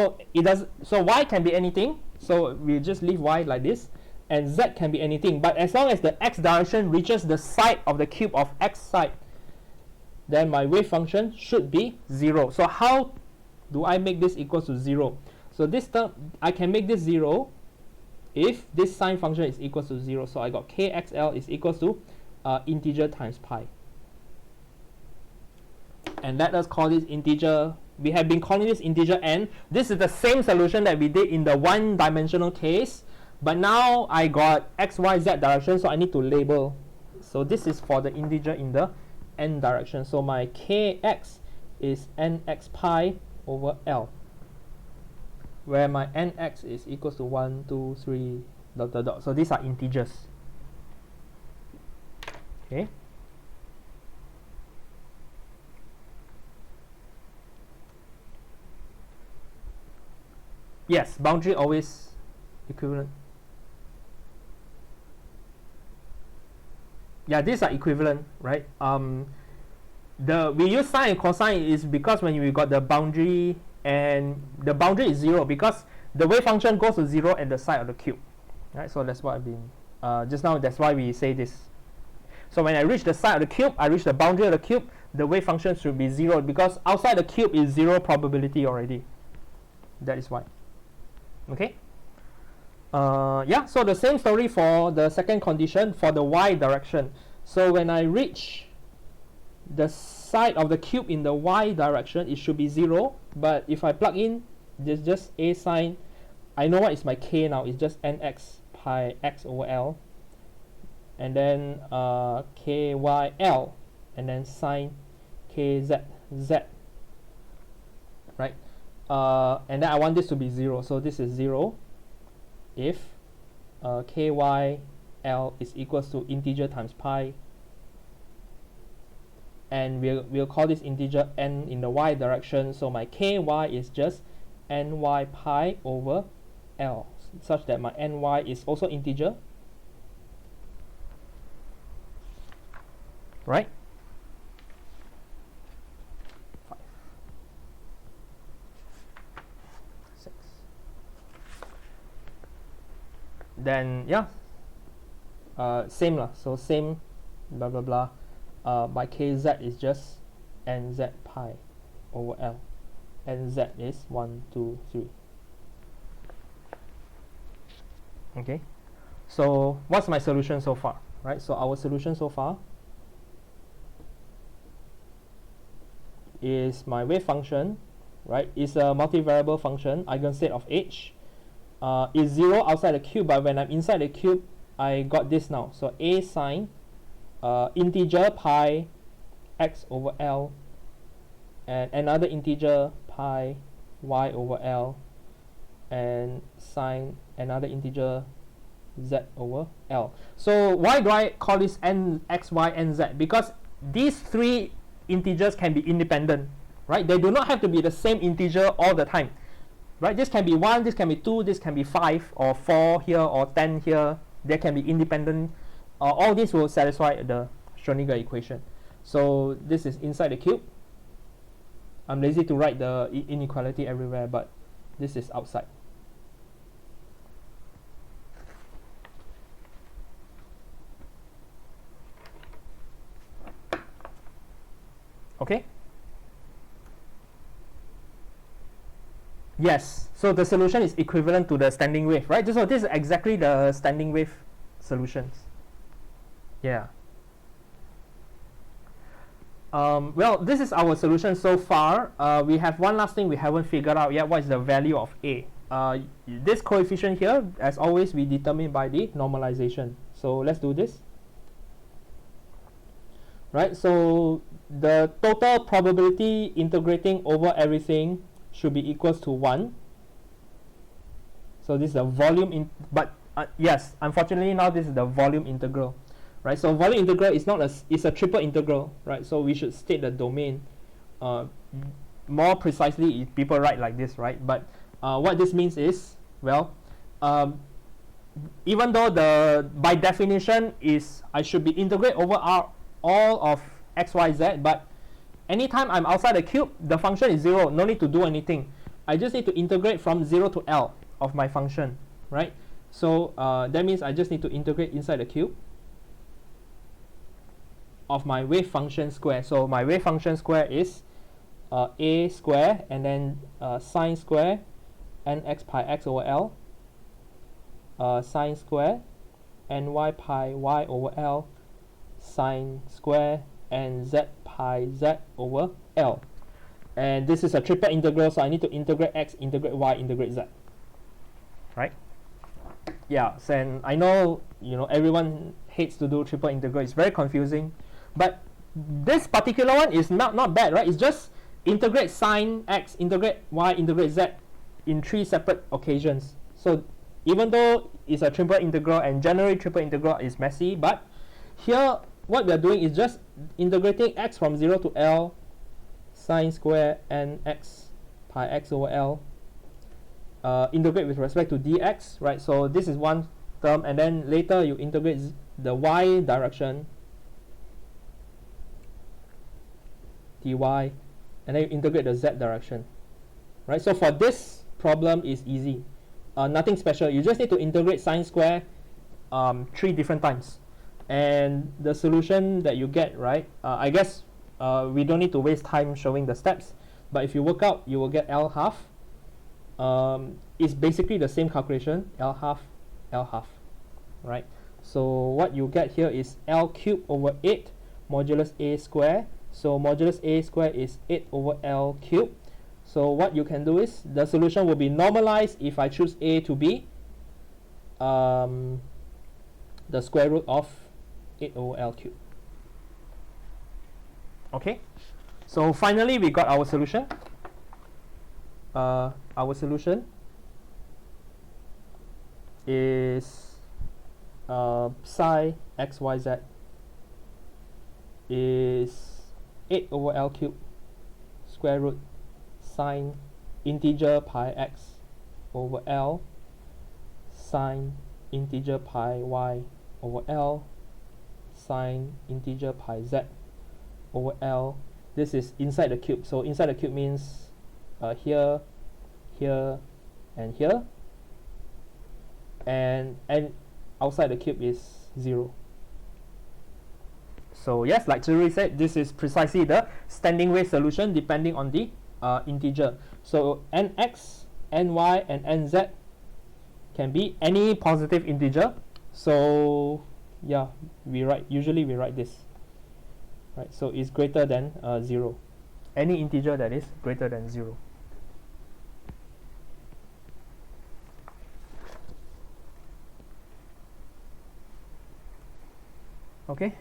A: So y can be anything. So we just leave y like this. And z can be anything. But as long as the x direction reaches the side of the cube of x side, then my wave function should be 0. So how do I make this equal to 0? So this term, I can make this 0 if this sine function is equal to 0. So I got kxl is equal to integer times pi. And let us call this integer. We have been calling this integer n. This is the same solution that we did in the one-dimensional case. But now I got x, y, z direction, so I need to label. So this is for the integer in the n direction. So my kx is nx pi over L, where my nx is equals to 1, 2, 3, dot, dot, dot. So these are integers. Okay. Yes, boundary always equivalent. Yeah, these are equivalent, right? We use sine and cosine is because when we got the boundary, and the boundary is 0 because the wave function goes to 0 at the side of the cube, right? So that's what I've been just now. That's why we say this. So when I reach the side of the cube, I reach the boundary of the cube, the wave function should be 0 because outside the cube is 0 probability already. That is why. Okay. Yeah, so the same story for the second condition for the y direction. So when I reach the side of the cube in the y direction, it should be 0. But if I plug in, there's just a sine. I know what is my k now. It's just nx pi x over L. And then kyl. And then sine kz z. Right? And then I want this to be 0. So this is 0. If kyl is equals to integer times pi, and we'll call this integer n in the y direction, so my ky is just ny pi over L, such that my ny is also integer, right? 5, 6. Then yeah, same lah. So same, blah blah blah. My kz is just nz pi over L. Nz is 1, 2, 3. Okay. So what's my solution so far? Right. So our solution so far is my wave function. Right. Is a multivariable function, eigenstate of h. Is 0 outside the cube, but when I'm inside the cube, I got this now. So a sine integer pi x over L, and another integer pi y over L, and sine another integer z over L. So why do I call this n, x, y, and z? Because these 3 integers can be independent, right? They do not have to be the same integer all the time. Right, this can be 1, this can be 2, this can be 5 or 4 here or 10 here. They can be independent. All this will satisfy the Schrödinger equation. So this is inside the cube. I'm lazy to write the inequality everywhere, but this is outside. Okay? Yes, so the solution is equivalent to the standing wave, right? So this is exactly the standing wave solutions. Yeah. Well, this is our solution so far. We have one last thing we haven't figured out yet. What is the value of A? This coefficient here, as always, we determine by the normalization. So let's do this. Right, so the total probability integrating over everything should be equals to 1. So this is the volume, but yes, unfortunately now this is the volume integral. Right, so volume integral is not it's a triple integral, right? So we should state the domain more precisely if people write like this, right? But what this means is, well, even though by definition is I should be integrate over all of x, y, z, but anytime I'm outside the cube, the function is 0. No need to do anything. I just need to integrate from 0 to L of my function, right? So that means I just need to integrate inside the cube of my wave function square. So my wave function square is a square and then sine square nx pi x over L sine square ny pi y over L sine square and z pi z over L. And this is a triple integral, so I need to integrate x, integrate y, integrate z. Right? Yeah, and I know everyone hates to do triple integral. It's very confusing. But this particular one is not bad, right? It's just integrate sine x, integrate y, integrate z in 3 separate occasions. So even though it's a triple integral, and generally triple integral is messy, but here what we are doing is just integrating x from 0 to L sine square nx pi x over L integrate with respect to dx, right? So this is one term, and then later you integrate the y direction dy, and then you integrate the z direction, right? So for this problem is easy, nothing special. You just need to integrate sine square 3 different times, and the solution that you get, right, I guess we don't need to waste time showing the steps, but if you work out, you will get L half. It's basically the same calculation, L half, right? So what you get here is L cubed over 8 modulus A square. So modulus A square is 8 over L cubed. So what you can do is the solution will be normalized if I choose A to be the square root of 8 over L cubed. Okay, so finally we got our solution. Our solution is psi xyz is 8 over L cubed square root sine integer pi x over L sine integer pi y over L sine integer pi z over L. This is inside the cube, so inside the cube means here, here, and here, and outside the cube is 0. So yes, like Zuri said, this is precisely the standing wave solution depending on the integer. So nx, ny, and nz can be any positive integer. So yeah, usually we write this, right? So it's greater than 0. Any integer that is greater than 0. Okay.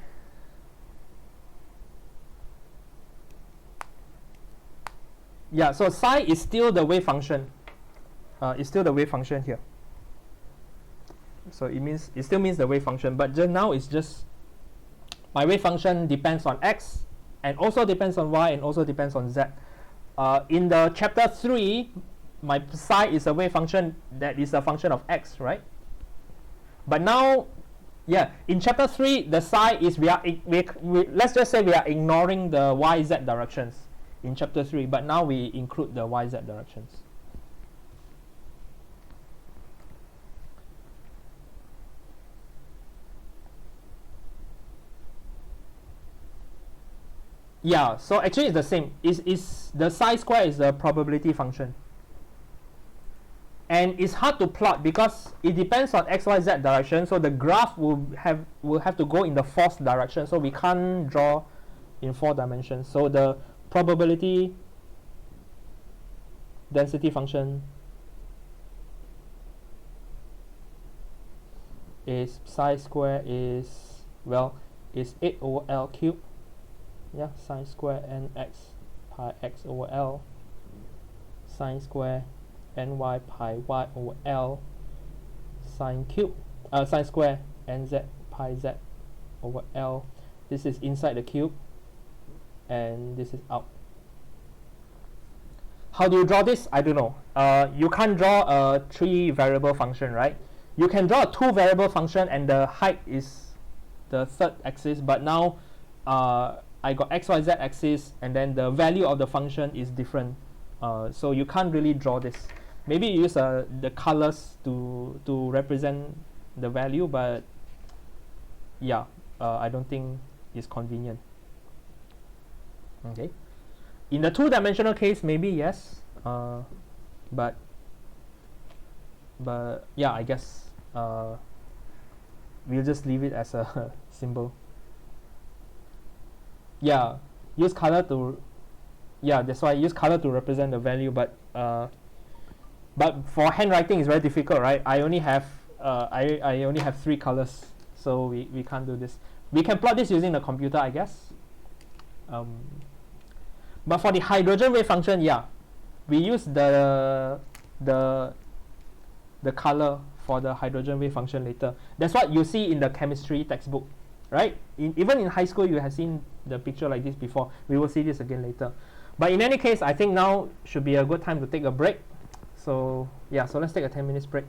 A: Yeah, so psi is still the wave function. It's still the wave function here. So it still means the wave function, but just now it's just my wave function depends on x, and also depends on y, and also depends on z. In the chapter 3, my psi is a wave function that is a function of x, right? But now, yeah, in chapter 3, the psi is let's just say we are ignoring the y, z directions in chapter 3, but now we include the y, z directions. Yeah, so actually it's the same. Is the psi square is the probability function, and it's hard to plot because it depends on XYZ direction, so the graph will have to go in the fourth direction, so we can't draw in 4 dimensions. So the probability density function is psi square is, well, is 8 over L cube, yeah, sine square nx pi x over L sine square ny pi y over L sine cube, sine square nz pi z over L. This is inside the cube and this is out. How do you draw this? I don't know. You can't draw a 3 variable function, right? You can draw a 2 variable function and the height is the third axis, but now I got XYZ axis and then the value of the function is different. So you can't really draw this. Maybe you use the colors to represent the value, but yeah, I don't think it's convenient. Okay. In the 2-dimensional case, maybe yes, but yeah, I guess we'll just leave it as a symbol. Yeah, use color to, yeah, that's why I use color to represent the value, but for handwriting it's very difficult, right? I only have I only have 3 colors, so we can't do this. We can plot this using the computer, I guess. But for the hydrogen wave function, yeah, we use the color for the hydrogen wave function later. That's what you see in the chemistry textbook, right? Even in high school, you have seen the picture like this before. We will see this again later. But in any case, I think now should be a good time to take a break. So yeah, so let's take a 10 minutes break.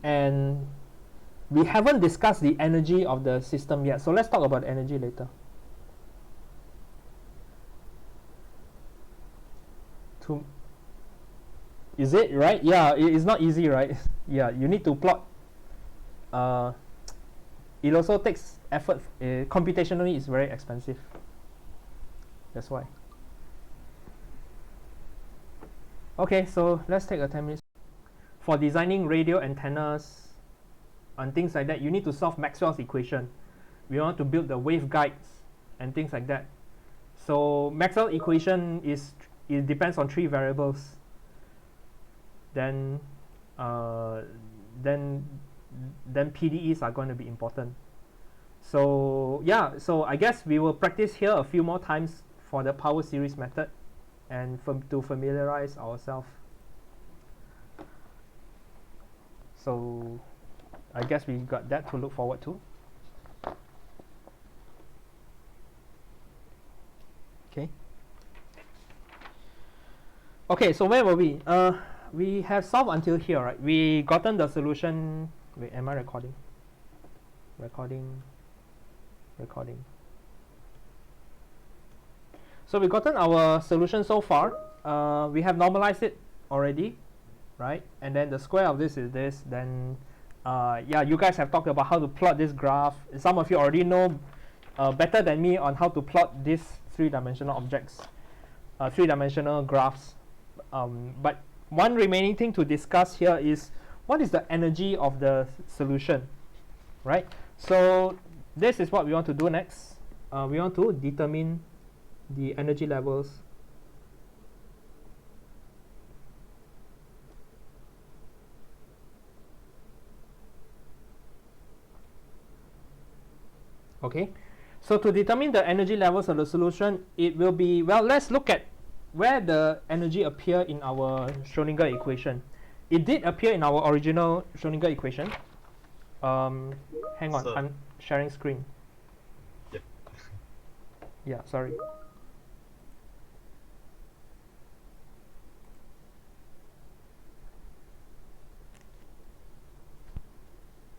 A: And we haven't discussed the energy of the system yet, so let's talk about energy later. Is it right? Yeah, it's not easy, right? Yeah, you need to plot. It also takes effort. Computationally, it's very expensive. That's why. Okay, so let's take a 10 minutes. For designing radio antennas and things like that, you need to solve Maxwell's equation. We want to build the waveguides and things like that. So Maxwell's equation it depends on 3 variables. Then PDEs are going to be important. So yeah, so I guess we will practice here a few more times for the power series method and to familiarize ourselves. So I guess we got that to look forward to. Okay. Okay, so where were we? We have solved until here, right? We gotten the solution. Wait, am I recording? Recording. So we gotten our solution so far. We have normalized it already, right? And then the square of this is this. Then yeah, you guys have talked about how to plot this graph. Some of you already know better than me on how to plot these 3-dimensional objects, 3-dimensional graphs. But one remaining thing to discuss here is what is the energy of the solution, right? So this is what we want to do next. We want to determine the energy levels okay. So to determine the energy levels of the solution, it will be, well, let's look at where the energy appear in our Schrodinger equation. It did appear in our original Schrodinger equation. Hang on, I'm sharing screen.
B: Yep.
A: Yeah, sorry.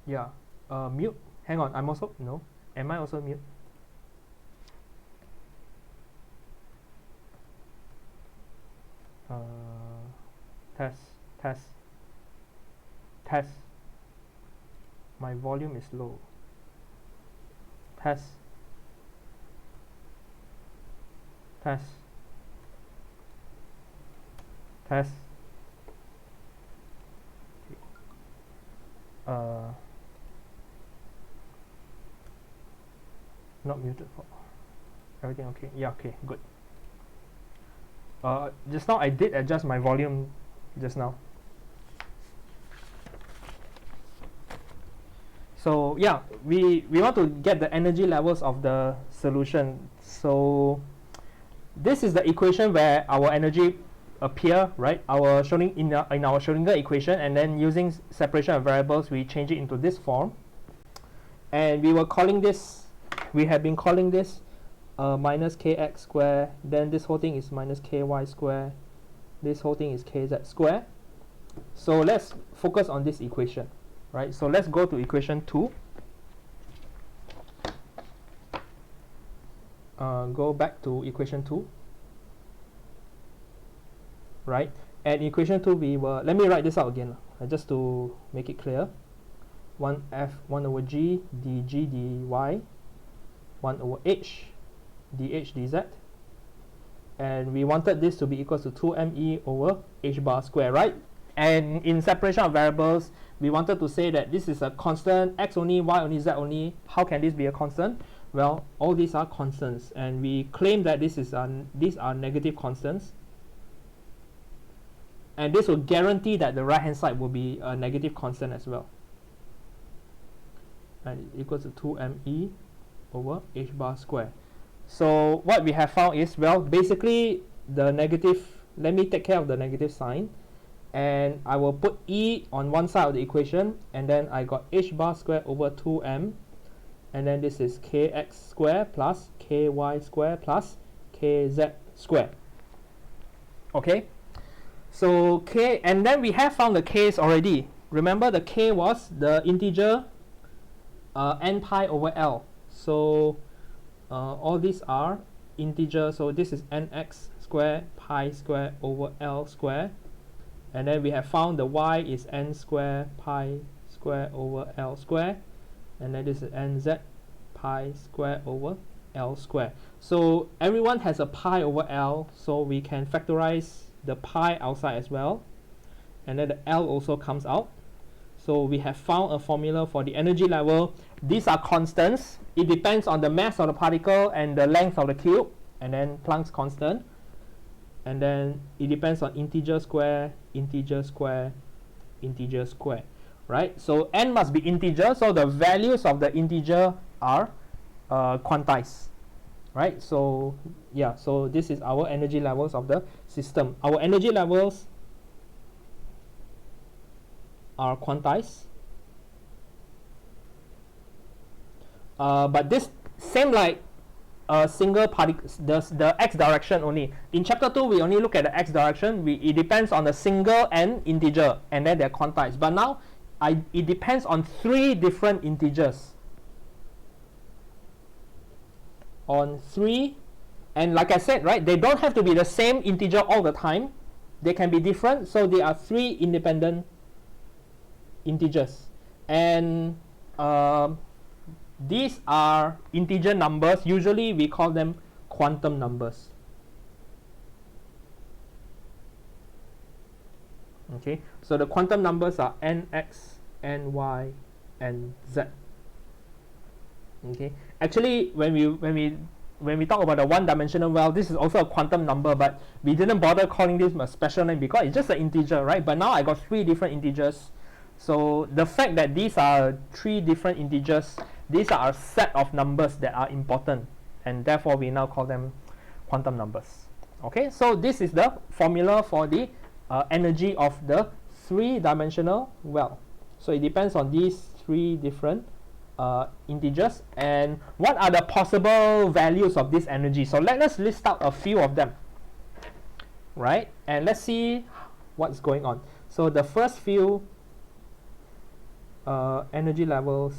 A: Yeah, mute. Hang on, I'm also, no. Am I also mute? Test. My volume is low. Test. uh, not muted for everything. Okay, yeah, okay, good. Just now I did adjust my volume just now. So yeah, we want to get the energy levels of the solution. So this is the equation where our energy appear, right? Our in our Schrodinger equation, and then using separation of variables, we change it into this form. And we have been calling this minus kx square, then this whole thing is minus ky square, this whole thing is kz square. So let's focus on this equation, right? So let's go to equation 2. Go back to equation 2, right? And equation 2 we were, let me write this out again just to make it clear. 1 over g dg dy, 1 over h dh dz, and we wanted this to be equal to 2me over h bar square, right? And in separation of variables, we wanted to say that this is a constant, x only, y only, z only. How can this be a constant? Well, all these are constants, and we claim that these are negative constants, and this will guarantee that the right hand side will be a negative constant as well, and equals to 2me over h bar square. So what we have found is, well, basically the negative, let me take care of the negative sign, and I will put e on one side of the equation, and then I got h bar square over 2m, and then this is kx square plus ky square plus kz square. Okay, so k, and then we have found the k's already. Remember, the k was the integer n pi over l. So all these are integers, so this is nx square pi square over l square, and then we have found the y is n square pi square over l square, and then this is nz pi square over l square. So everyone has a pi over l, so we can factorize the pi outside as well, and then the l also comes out. So we have found a formula for the energy level. These are constants. It depends on the mass of the particle and the length of the cube, and then Planck's constant. And then it depends on integer square, integer square, integer square, right? So n must be integer, so the values of the integer are quantized, right? So yeah, so this is our energy levels of the system. Our energy levels are quantized, but this same like a single particle, the x direction only. In chapter 2 we only look at the x direction. It depends on the single n integer, and then they're quantized. But now it depends on 3 different integers, on 3, and like I said, right, they don't have to be the same integer all the time. They can be different, so they are 3 independent integers, and these are integer numbers. Usually we call them quantum numbers. Okay, so the quantum numbers are nx, ny, and z. Okay, actually when we talk about the one-dimensional well, this is also a quantum number, but we didn't bother calling this a special name because it's just an integer, right? But now I got 3 different integers. So the fact that these are 3 different integers, these are a set of numbers that are important, and therefore we now call them quantum numbers. Okay, so this is the formula for the energy of the 3-dimensional well. So it depends on these 3 different integers, and what are the possible values of this energy. So let us list out a few of them, right? And let's see what's going on. So the first few energy levels,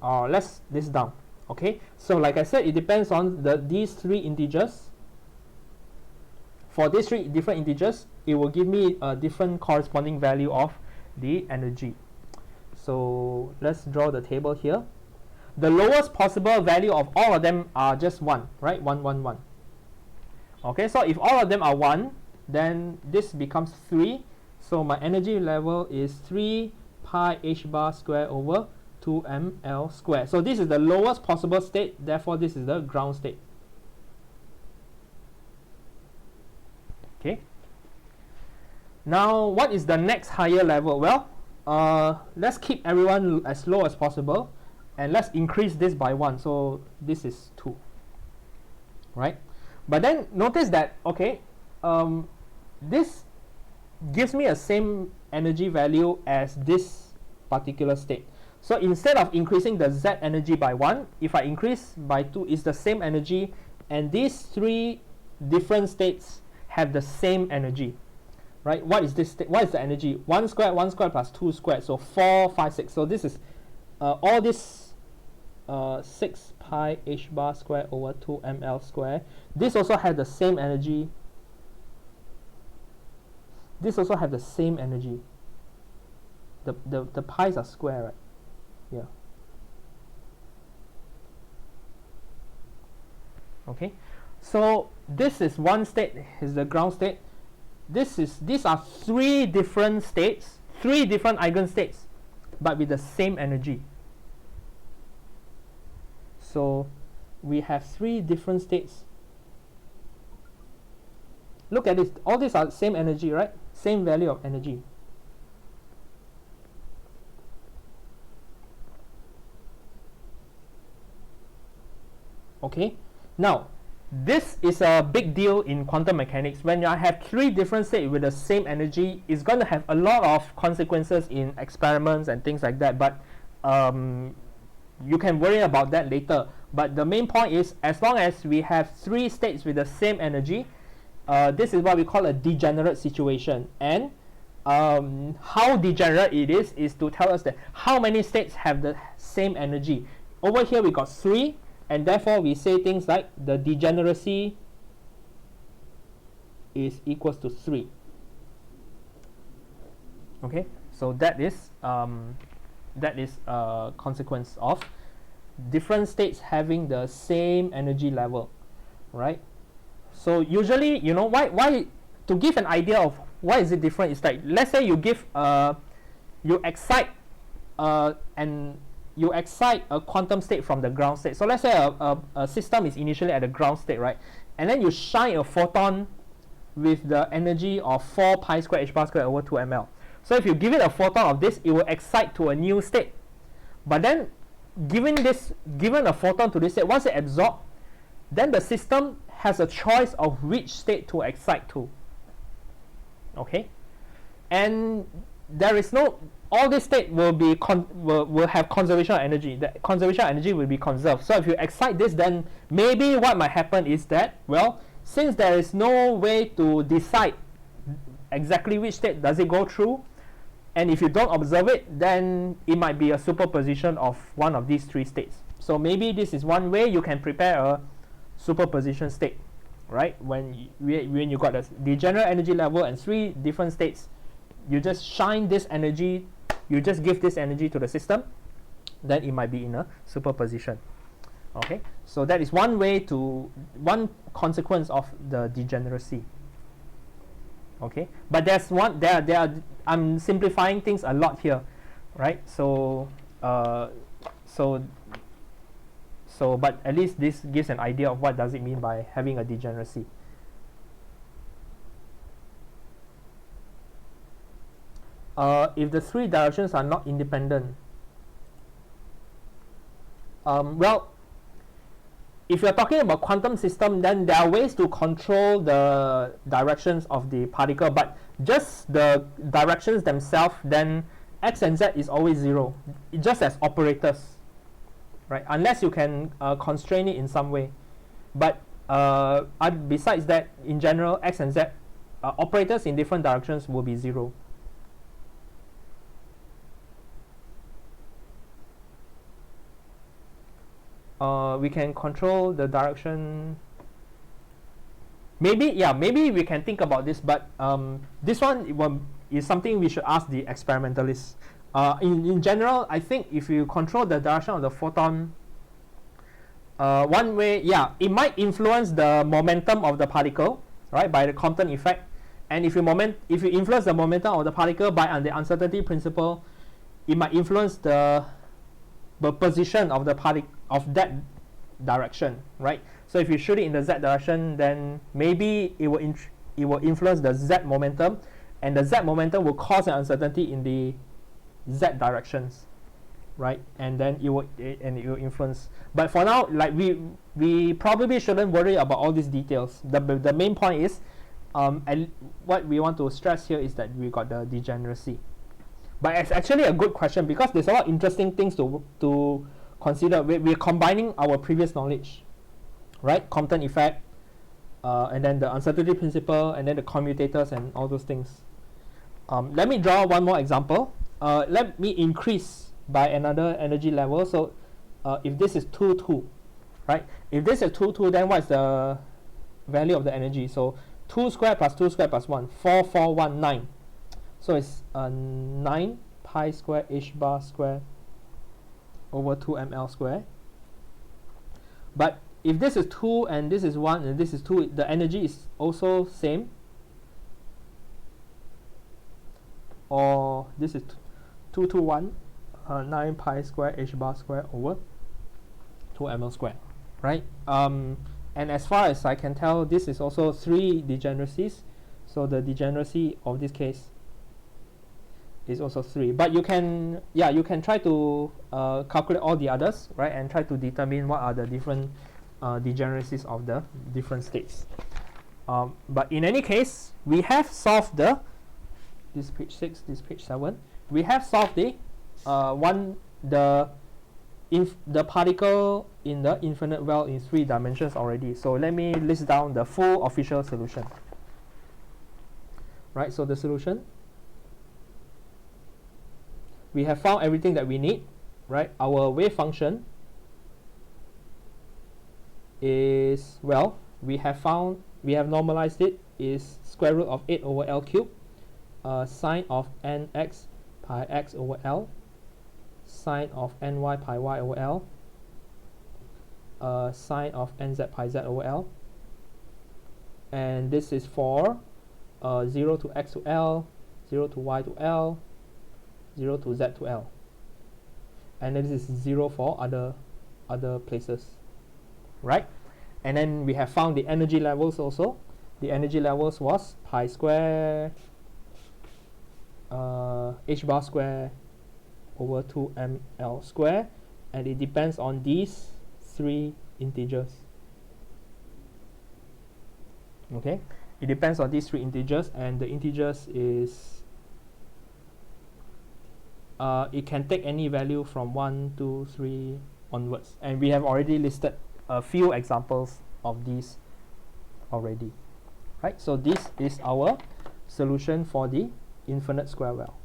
A: let's list down. Okay, so like I said, it depends on these 3 integers. For these 3 different integers, it will give me a different corresponding value of the energy. So let's draw the table here. The lowest possible value of all of them are just 1, right? 1, 1, 1. Okay, so if all of them are 1, then this becomes 3. So my energy level is 3 pi h bar square over 2 ml square. So this is the lowest possible state, therefore this is the ground state. Okay. Now what is the next higher level? Well, let's keep everyone as low as possible, and let's increase this by 1. So this is 2, right? But then notice that, okay, this gives me a same energy value as this particular state. So instead of increasing the Z energy by 1, if I increase by 2, it's the same energy, and these 3 different states have the same energy, right? What is this state? What is the energy? 1 squared plus 2 squared, so 4, 5, 6. So this is all this 6 pi h bar square over 2 ml square. This also has the same energy. This also have the same energy. The pi's are square, right? Yeah. Okay. So this is one state, is the ground state. These are 3 different states, 3 different eigenstates, but with the same energy. So we have 3 different states. Look at this. All these are same energy, right? Same value of energy. Okay. Now, this is a big deal in quantum mechanics. When I have 3 different states with the same energy, it's going to have a lot of consequences in experiments and things like that. But you can worry about that later. But the main point is, as long as we have 3 states with the same energy, this is what we call a degenerate situation. And how degenerate it is to tell us that how many states have the same energy. Over here we got 3, and therefore we say things like the degeneracy is equals to 3. Okay, so that is a consequence of different states having the same energy level, right? So usually, you know, why to give an idea of why is it different, it's like, let's say you give you excite a quantum state from the ground state. So let's say a system is initially at the ground state, right? And then you shine a photon with the energy of 4 pi square h bar square over 2 ml. So if you give it a photon of this, it will excite to a new state. But then given a photon to this state, once it absorbs, then the system has a choice of which state to excite to. Okay? And there is no, all this state will be will have conservation of energy. The conservation of energy will be conserved. So if you excite this, then maybe what might happen is that, well, since there is no way to decide exactly which state does it go through, and if you don't observe it, then it might be a superposition of one of these 3 states. So maybe this is one way you can prepare a superposition state, right? When you got a degenerate energy level and 3 different states, you just shine this energy, you just give this energy to the system, then it might be in a superposition. Okay, so that is one consequence of the degeneracy. Okay, but there's one, there are, I'm simplifying things a lot here, right? So but at least this gives an idea of what does it mean by having a degeneracy. If the 3 directions are not independent, well, if you're talking about quantum system, then there are ways to control the directions of the particle, but just the directions themselves, then x and z is always 0, just as operators, right? Unless you can constrain it in some way. But besides that, in general, x and z operators in different directions will be 0. We can control the direction. Maybe we can think about this, but this one is something we should ask the experimentalists. In general, I think if you control the direction of the photon, one way, it might influence the momentum of the particle, right, by the Compton effect. And if you influence the momentum of the particle by the uncertainty principle, it might influence the position of the particle of that direction, right? So if you shoot it in the z direction, then maybe it will influence the z momentum, and the z momentum will cause an uncertainty in the z directions, right? And then it will influence. But for now, like we probably shouldn't worry about all these details. The main point is, and what we want to stress here is that we got the degeneracy. But it's actually a good question because there's a lot of interesting things to consider. We're combining our previous knowledge, right? Compton effect, and then the uncertainty principle, and then the commutators and all those things. Let me draw one more example. Let me increase by another energy level. So if this is 2, 2, right? If this is 2, 2, then what's the value of the energy? So 2 squared plus 2 squared plus 1, 4, 4, 1, 9. So it's 9 pi square h bar square over 2 ml square. But if this is 2 and this is 1 and this is 2, the energy is also same. Or this is 2 to 1, 9 pi square h bar square over 2 ml square, right? And as far as I can tell, this is also 3 degeneracies. So the degeneracy of this case is also 3. But you can try to calculate all the others, right? And try to determine what are the different degeneracies of the different states. But in any case, we have solved this page 6, this page 7. We have solved the particle in the infinite well in 3 dimensions already. So let me list down the full official solution. Right, so the solution, we have found everything that we need, right? Our wave function is, well, we have normalized it, is square root of 8 over L cubed, sine of nx pi x over L, sine of ny pi y over L, sine of nz pi z over L, and this is for 0 to x to L, 0 to y to L, 0 to z to L, and then this is 0 for other places, right? And then we have found the energy levels also. The energy levels was pi square h bar square over 2 ml square, and it depends on these 3 integers. Okay, it depends on these 3 integers, and the integers is it can take any value from 1, 2, 3 onwards, and we have already listed a few examples of these already, right? So this is our solution for the infinite square well.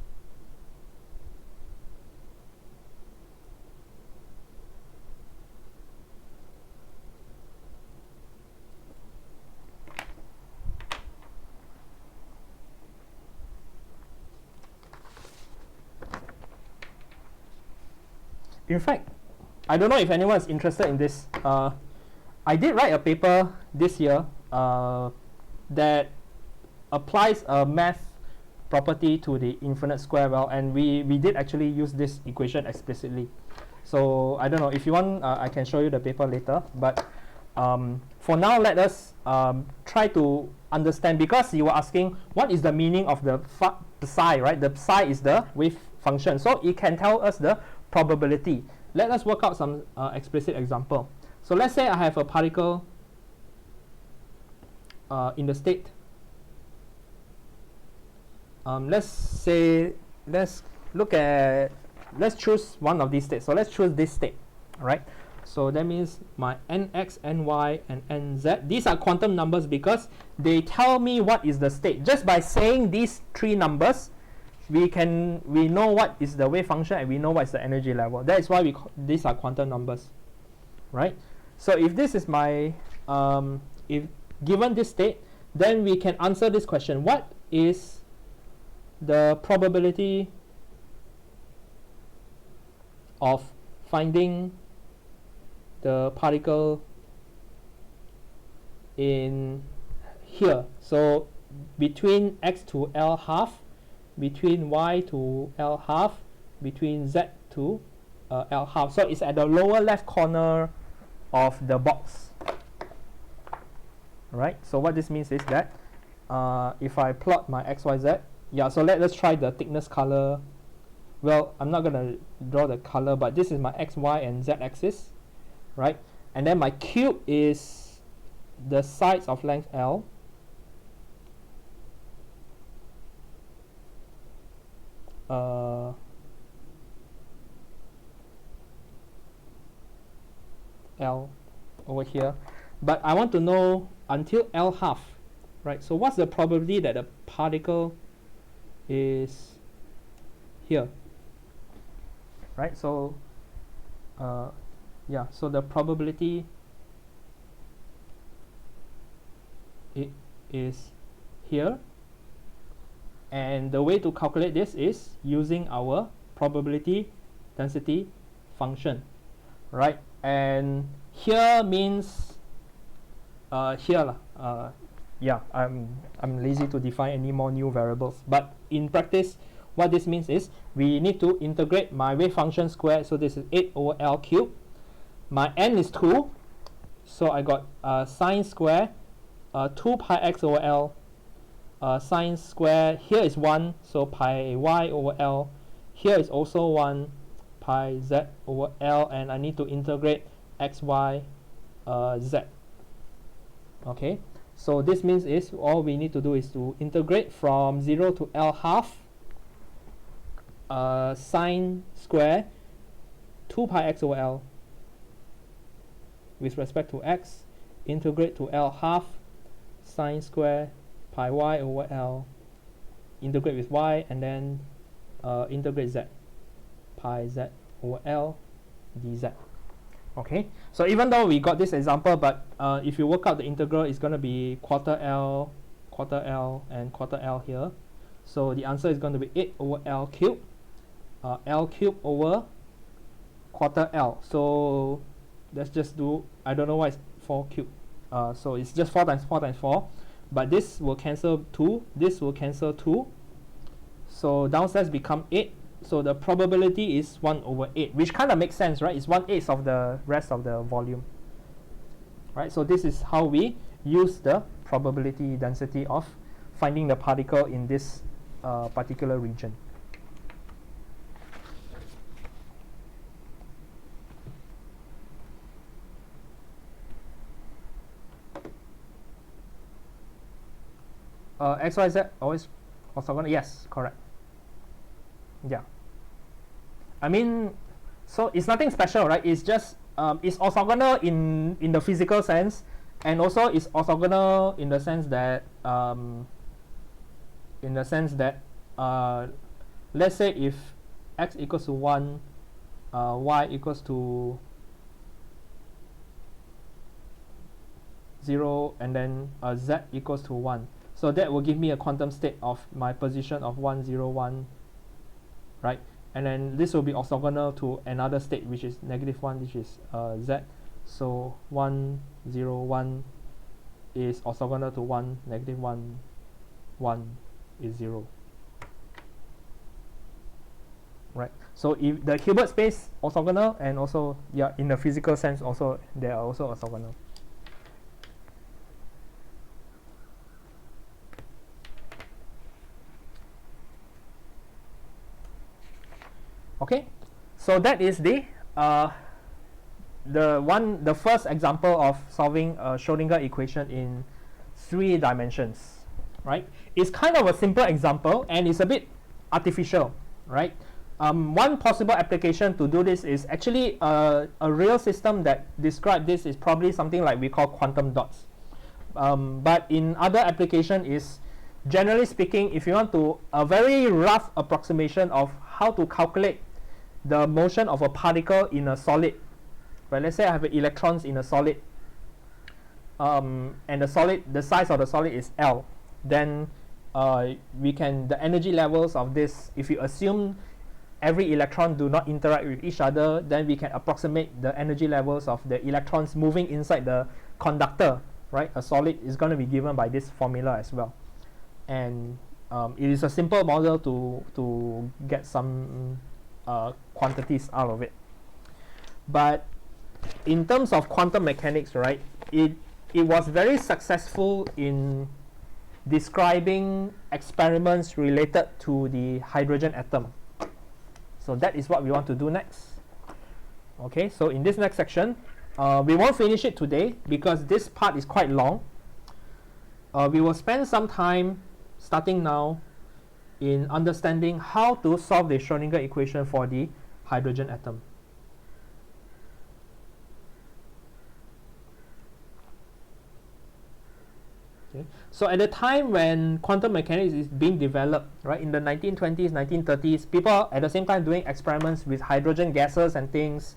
A: In fact, I don't know if anyone is interested in this. I did write a paper this year that applies a math property to the infinite square well, and we did actually use this equation explicitly. So I don't know, if you want, I can show you the paper later, but for now, let us try to understand, because you were asking what is the meaning of the psi, right? The psi is the wave function, so it can tell us the probability. Let us work out some explicit example. So let's say I have a particle in the state. Let's choose one of these states. So let's choose this state, all right? So that means my nx, ny, and nz, these are quantum numbers because they tell me what is the state. Just by saying these 3 numbers, we know what is the wave function and we know what is the energy level. That is why these are quantum numbers, right? So if this is my, if given this state, then we can answer this question: what is the probability of finding the particle in here? So
B: between x to L half, between y to L half, between z to L half. So it's at the lower left corner of the box. Right? So what this means is that if I plot my x, y, z, yeah, so let's try the thickness color. Well, I'm not going to draw the color, but this is my x, y, and z axis, right? And then my cube is the sides of length L. L over here. But I want to know until L half, right? So what's the probability that a particle is here? Right, so yeah, so the probability it is here, and the way to calculate this is using our probability density function, right? And here means here yeah, I'm lazy to define any more new variables, but in practice what this means is we need to integrate my wave function squared. So this is 8 over L cubed. My n is 2, so I got sine square 2 pi x over L, sine square here is 1, so pi y over L. Here is also 1 pi z over L, and I need to integrate x, y, z. Okay, so this means is all we need to do is to integrate from 0 to L half sine square 2 pi x over L with respect to x, integrate to L half sine square pi y over L, integrate with y, and then integrate z, pi z over L dz. Okay, so even though we got this example, but if you work out the integral, it's going to be quarter L, and quarter L here. So the answer is going to be 8 over L cubed, L cubed over quarter L. So let's just do, I don't know why it's 4 cubed. So it's just 4 times 4 times 4. But this will cancel 2, this will cancel 2. So downstairs become 8. So the probability is 1 over 8, which kind of makes sense, right? It's 1/8 of the rest of the volume. Right, so this is how we use the probability density of finding the particle in this particular region. X, Y, Z always orthogonal? Yes, correct. Yeah. I mean, so it's nothing special, right? It's just it's orthogonal in the physical sense, and also it's orthogonal in the sense that let's say if x equals to 1, y equals to 0, and then z equals to 1. So that will give me a quantum state of my position of 1, 0, 1, right? And then this will be orthogonal to another state, which is -1, which is z. So 1, 0, 1 is orthogonal to 1, -1, 1 is 0. Right. So if the Hilbert space orthogonal, and also, yeah, in the physical sense also, they are also orthogonal. Okay, so that is the first example of solving a Schrodinger equation in 3 dimensions, right? It's kind of a simple example, and it's a bit artificial, right? One possible application to do this is actually a real system that describes this is probably something like we call quantum dots. But in other application is, generally speaking, if you want to, a very rough approximation of how to calculate the motion of a particle in a solid, right? Let's say I have electrons in a solid, and the size of the solid is L. Then the energy levels of this, if you assume every electron do not interact with each other, then we can approximate the energy levels of the electrons moving inside the conductor, right? A solid is going to be given by this formula as well.
A: and it is a simple model to get some quantities out of it. But in terms of quantum mechanics, right, it was very successful in describing experiments related to the hydrogen atom. So that is what we want to do next. Okay, so in this next section, we won't finish it today because this part is quite long. We will spend some time starting now in understanding how to solve the Schrödinger equation for the hydrogen atom. Okay. So at the time when quantum mechanics is being developed, right, in the 1920s, 1930s, people at the same time doing experiments with hydrogen gases and things,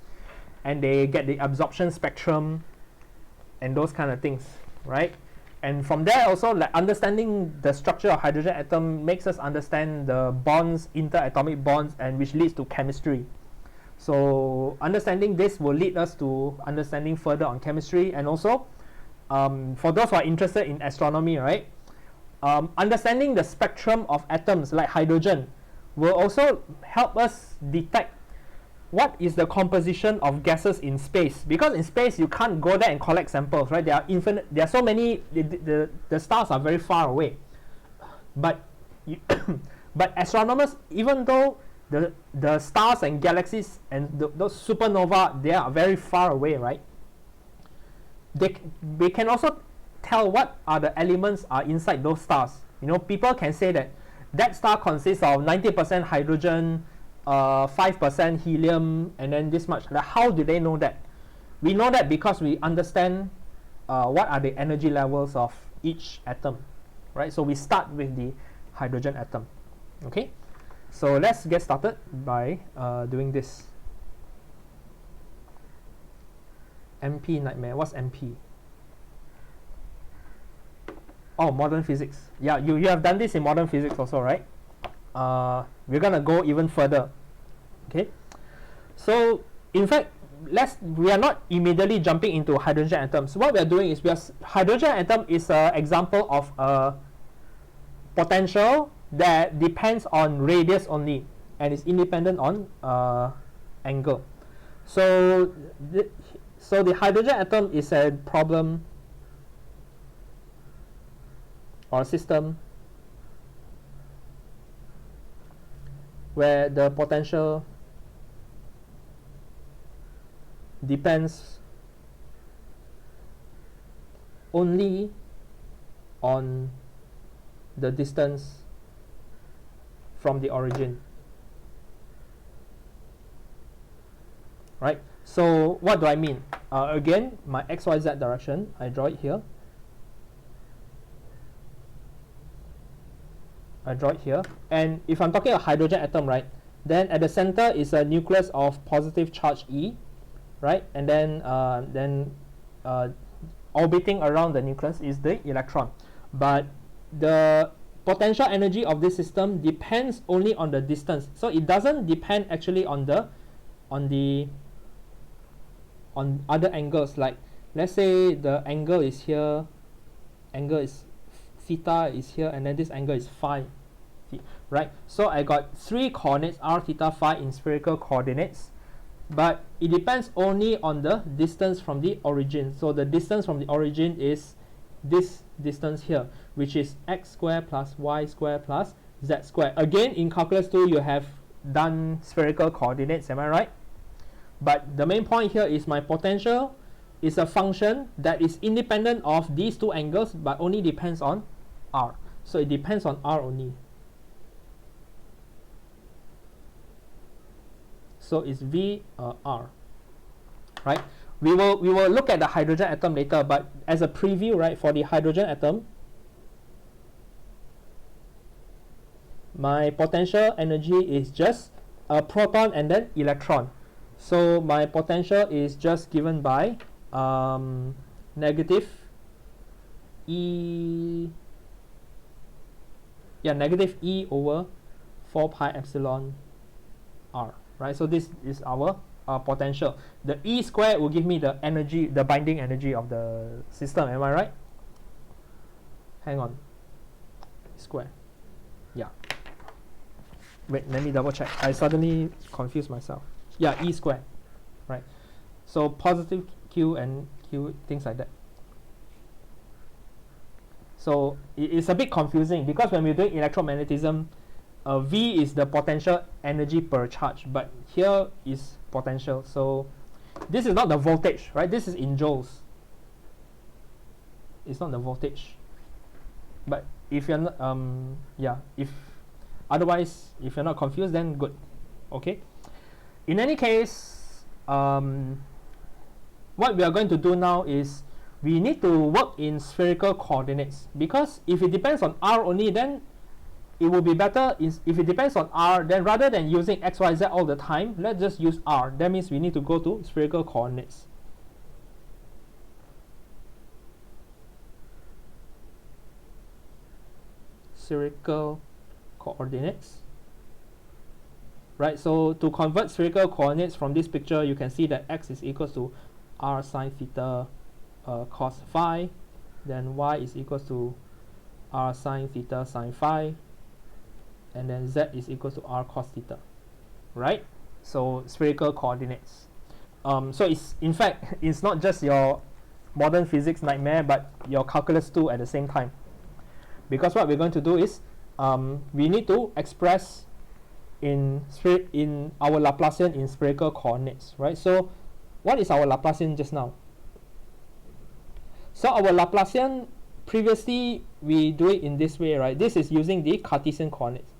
A: and they get the absorption spectrum and those kind of things, right? And from there also, like, understanding the structure of hydrogen atom makes us understand the bonds, interatomic bonds, and which leads to chemistry. So understanding this will lead us to understanding further on chemistry, and also for those who are interested in astronomy, right, understanding the spectrum of atoms like hydrogen will also help us detect what is the composition of gases in space, because in space you can't go there and collect samples, right? There are infinite, there are so many, the stars are very far away, but but astronomers, even though the stars and galaxies and those supernova, they are very far away, right, they can also tell what are the elements are inside those stars. You know, people can say that that star consists of 90% hydrogen, 5% helium, and then this much. Like, how do they know that? We know that because we understand what are the energy levels of each atom, right? So we start with the hydrogen atom. Okay, so let's get started by doing this. MP nightmare. What's MP? Oh, modern physics. Yeah, you have done this in modern physics also, right? We're gonna go even further. Okay, so in fact, we are not immediately jumping into hydrogen atoms. What we are doing is hydrogen atom is an example of a potential that depends on radius only and is independent on angle. So the hydrogen atom is a problem or a system where the potential depends only on the distance from the origin, right? So what do I mean? Again, my XYZ direction, I draw it here. And if I'm talking about hydrogen atom, right, then at the center is a nucleus of positive charge E, right, and then orbiting around the nucleus is the electron. But the potential energy of this system depends only on the distance, so it doesn't depend actually on other angles. Like, let's say the angle is here, angle is theta is here, and then this angle is phi, right? So I got three coordinates, r, theta, phi, in spherical coordinates, but it depends only on the distance from the origin. So the distance from the origin is this distance here, which is x squared plus y squared plus z squared. Again, in calculus 2 you have done spherical coordinates, am I right? But the main point here is my potential is a function that is independent of these two angles but only depends on r. So it depends on r only. So it's V R, right? We will look at the hydrogen atom later, but as a preview, right, for the hydrogen atom, my potential energy is just a proton and then electron. So my potential is just given by negative E over 4 pi epsilon R. Right, so this is our potential. The E squared will give me the energy, the binding energy of the system. Am I right? Hang on.
B: square. Yeah. Wait, let me double check. I suddenly confused myself. Yeah, E square, right? So positive Q and Q, things like that. So it's a bit confusing because when we're doing electromagnetism, V is the potential energy per charge, but here is potential. So this is not the voltage, right? This is in joules. It's not the voltage. But if you're not, yeah, if otherwise, if you're not confused, then good. Okay. In any case, what we are going to do now is we need to work in spherical coordinates, because if it depends on R only, then it will be better if it depends on R, then rather than using X, Y, Z all the time, let's just use R. That means we need to go to spherical coordinates. Spherical coordinates. Right, so to convert spherical coordinates from this picture, you can see that X is equal to R sine theta cos phi, then Y is equal to R sine theta sine phi, and then Z is equal to R cos theta, right? So spherical coordinates. So it's, in fact, it's not just your modern physics nightmare, but your calculus too at the same time. Because what we're going to do is, we need to express in our Laplacian in spherical coordinates, right? So what is our Laplacian just now? So our Laplacian, previously we do it in this way, right? This is using the Cartesian coordinates.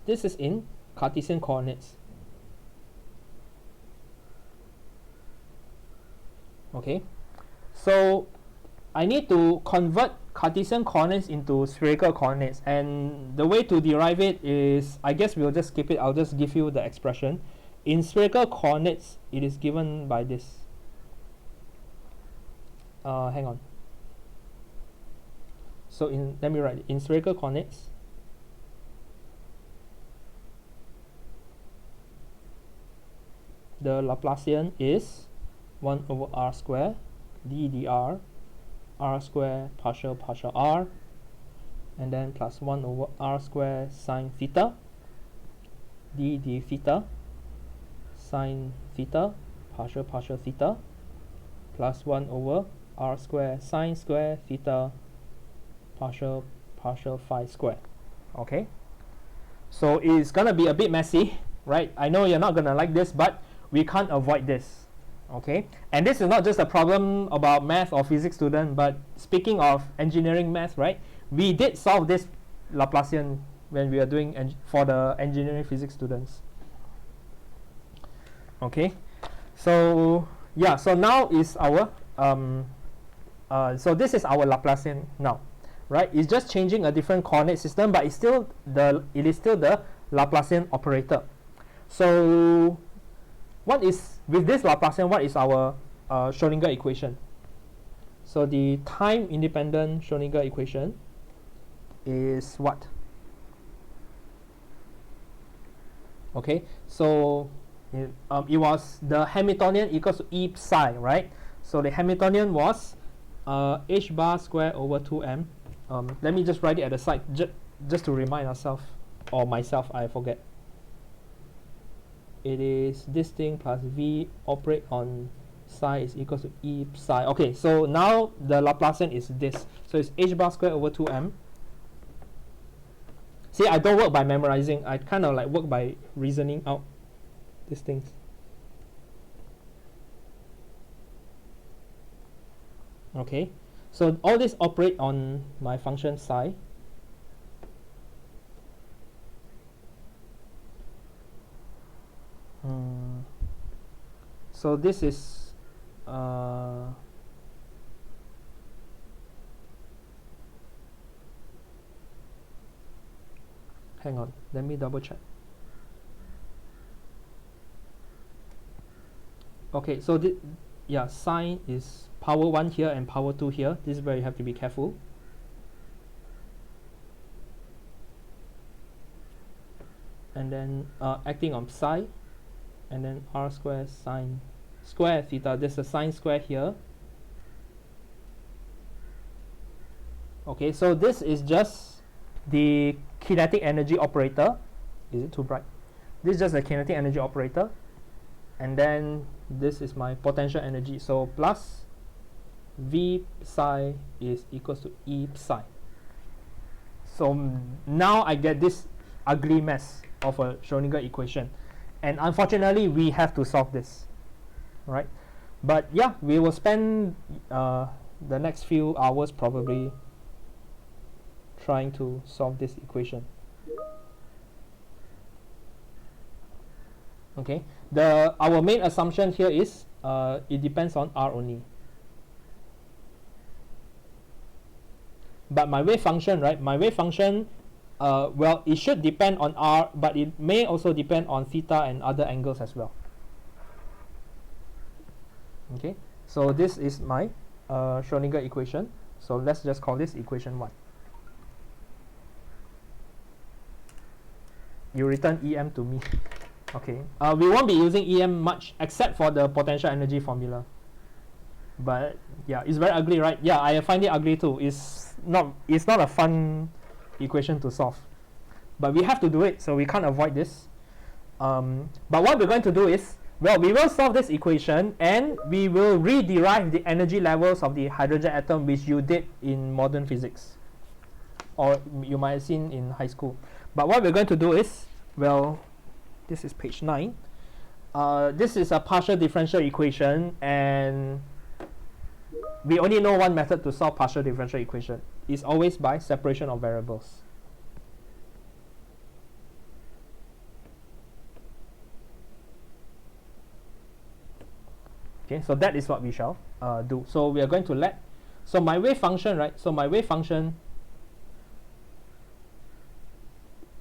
B: This is in Cartesian coordinates. Okay, so I need to convert Cartesian coordinates into spherical coordinates, and the way to derive it is, I guess we'll just skip it. I'll just give you the expression. In spherical coordinates, it is given by this. Hang on. So let me write it. In spherical coordinates, the Laplacian is 1 over r square d dr, r square partial r, and then plus 1 over r square sine theta d theta sine theta partial theta plus 1 over r square sine square theta partial phi square. Okay, so it's gonna be a bit messy, right? I know you're not gonna like this, but we can't avoid this. Okay, and this is not just a problem about math or physics student, but speaking of engineering math, right? We did solve this Laplacian when we are doing for the engineering physics students. Okay, so yeah, so now is our so this is our Laplacian now, right? It's just changing a different coordinate system, but it is still the Laplacian operator. So what is, with this Laplacian, what is our Schrödinger equation? So the time independent Schrödinger equation is what? Okay, so it was the Hamiltonian equals to E psi, right? So the Hamiltonian was h bar square over 2m. Let me just write it at the side, just to remind ourselves, or myself, I forget. It is this thing plus v operate on psi is equal to E psi. Okay, so now the Laplacian is this. So it's h bar square over 2m. See, I don't work by memorizing. I kind of like work by reasoning out these things. Okay, so all this operate on my function psi. So this is hang on, let me double check. Okay, so yeah, sine is power 1 here and power 2 here. This is where you have to be careful. And then acting on psi, and then r square sine square theta. There's a sine square here. Okay, so this is just the kinetic energy operator. Is it too bright? This is just the kinetic energy operator. And then this is my potential energy. So plus V psi is equals to E psi. So now I get this ugly mess of a Schrodinger equation. And unfortunately, we have to solve this. Right? But yeah, we will spend the next few hours probably trying to solve this equation. Okay, our main assumption here is it depends on R only. But my wave function, right? My wave function, well, it should depend on R, but it may also depend on theta and other angles as well. Okay, so this is my Schrodinger equation. So let's just call this equation 1. You return EM to me. Okay, we won't be using EM much except for the potential energy formula. But yeah, it's very ugly, right? Yeah, I find it ugly too. It's not a fun equation to solve. But we have to do it, so we can't avoid this. But what we're going to do is, well, we will solve this equation and we will re-derive the energy levels of the hydrogen atom, which you did in modern physics, or you might have seen in high school. But what we're going to do is, well, this is page 9. This is a partial differential equation, and we only know one method to solve partial differential equation. It's always by separation of variables. Okay, so that is what we shall do. So we are going to let, so my wave function, right? So my wave function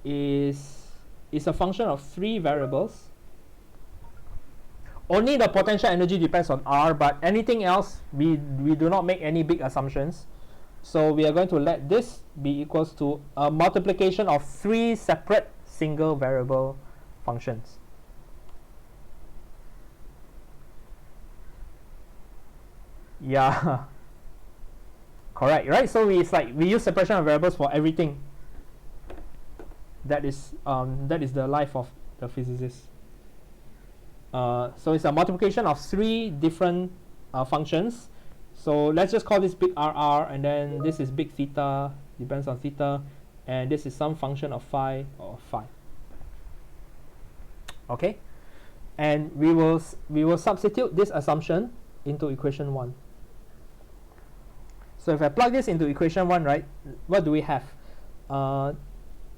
B: is a function of 3 variables. Only the potential energy depends on R, but anything else, we do not make any big assumptions. So we are going to let this be equals to a multiplication of 3 separate single variable functions. Yeah, correct, right? So it's like we use separation of variables for everything. That is the life of the physicist. So it's a multiplication of 3 different functions. So let's just call this big RR, and then this is big theta, depends on theta, and this is some function of phi or phi. Okay, and we will substitute this assumption into equation 1. So if I plug this into equation 1, right, what do we have?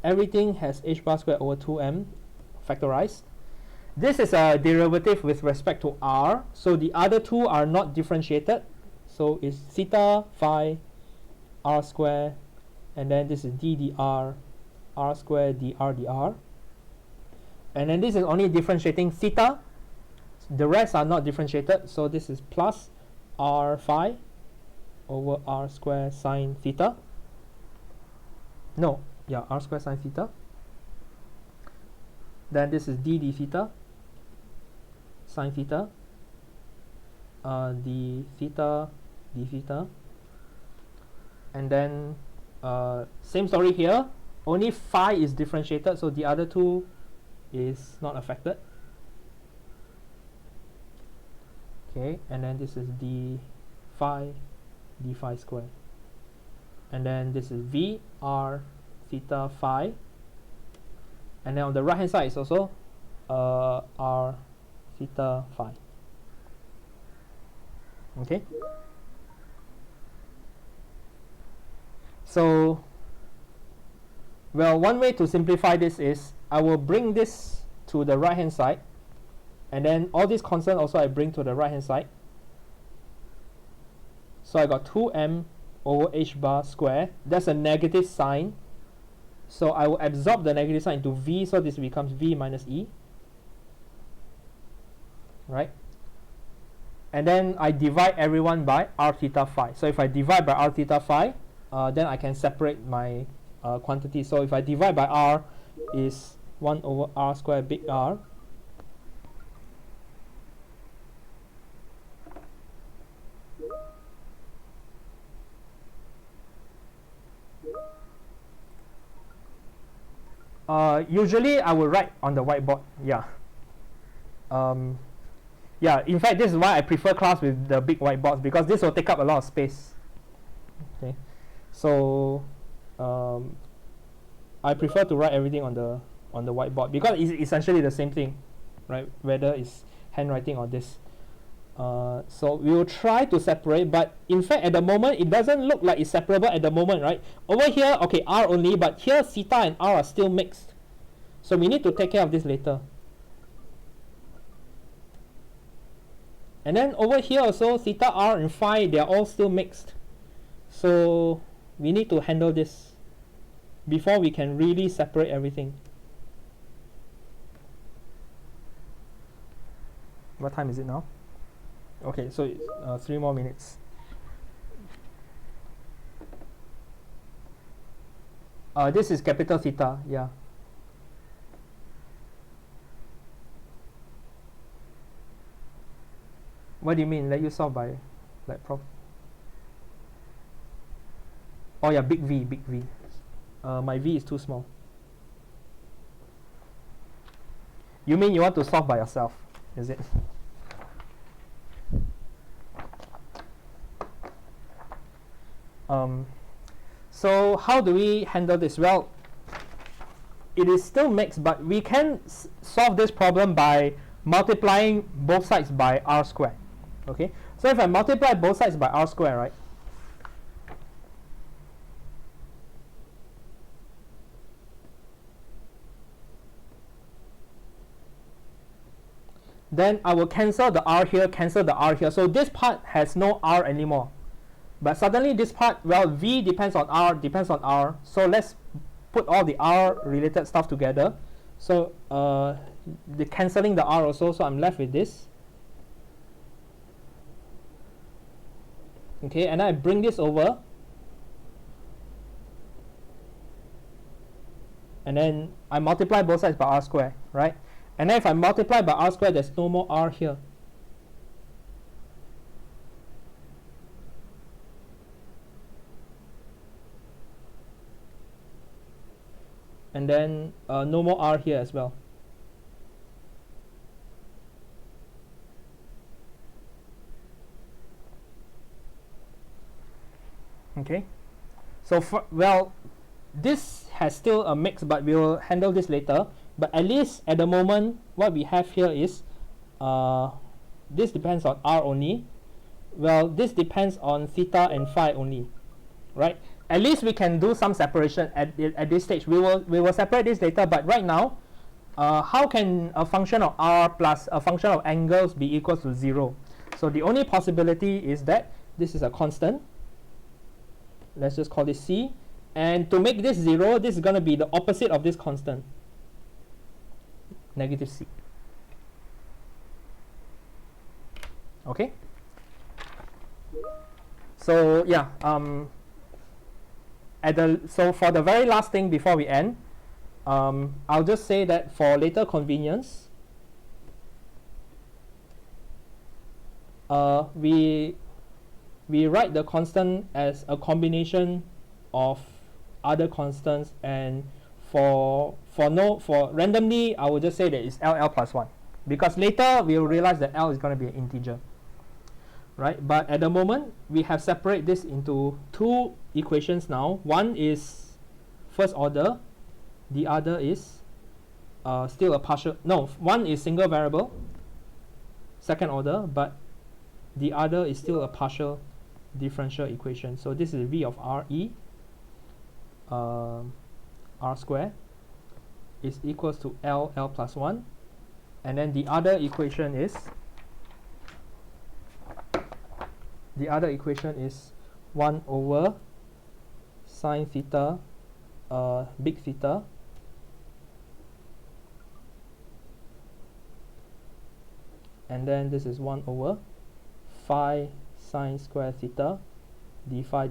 B: Everything has h bar squared over 2m factorized. This is a derivative with respect to r, so the other two are not differentiated. So it's theta phi r square, and then this is d dr r square dr dr. And then this is only differentiating theta. The rest are not differentiated, so this is plus r phi over r square sine theta. No, yeah, r square sine theta. Then this is d d theta sine theta, d theta d theta. And then same story here, only phi is differentiated, so the other two is not affected. Okay, and then this is d phi square, and then this is v r theta phi, and then on the right hand side is also r theta phi. Okay, so well, one way to simplify this is I will bring this to the right hand side, and then all these constants also I bring to the right hand side. So I got 2m over h bar square. That's a negative sign, so I will absorb the negative sign into v, so this becomes v minus e, right? And then I divide everyone by r theta phi. So if I divide by r theta phi, then I can separate my quantity. So if I divide by r, is 1 over r square big R,
A: Usually I will write on the whiteboard. Yeah. Yeah, in fact, this is why I prefer class with the big whiteboards, because this will take up a lot of space. Okay, so I prefer to write everything on the whiteboard, because it's essentially the same thing, right? Whether it's handwriting or this. So we will try to separate, but in fact at the moment it doesn't look like it's separable at the moment, right? Over here, okay, R only, but here theta and R are still mixed. So we need to take care of this later. And then over here also, theta, R, and phi, they are all still mixed. So we need to handle this before we can really separate everything. What time is it now? Okay, so 3 more minutes. This is capital theta, yeah. What do you mean? Let you solve by, like, prof? Oh yeah, big V, big V. My V is too small. You mean you want to solve by yourself, is it? So how do we handle this? Well, it is still mixed, but we can solve this problem by multiplying both sides by R squared. Okay, so if I multiply both sides by R squared, right? Then I will cancel the R here, cancel the R here. So this part has no R anymore. But suddenly this part, well, V depends on R, depends on R. So let's put all the R related stuff together. So the cancelling the R also, so I'm left with this. Okay, and I bring this over. And then I multiply both sides by R squared, right? And then if I multiply by R squared, there's no more R here. And then no more R here as well. Okay, so well, this has still a mix, but we will handle this later. But at least at the moment, what we have here is this depends on R only. Well, this depends on theta and phi only, right? At least we can do some separation at this stage. We will separate this later, but right now, how can a function of R plus a function of angles be equal to 0? So the only possibility is that this is a constant. Let's just call this C. And to make this 0, this is going to be the opposite of this constant, negative C. Okay? So yeah, so for the very last thing before we end, I'll just say that for later convenience, we write the constant as a combination of other constants, and for randomly I will just say that it's LL plus 1, because later we will realize that L is going to be an integer, right? But at the moment we have separated this into two equations now. One is first order, the other is still a partial, no, one is single variable, second order, but the other is still a partial differential equation. So this is V of RE, R squared is equals to L plus 1, and then the other equation is 1 over sine theta, big theta, and then this is 1 over phi sine square theta d phi,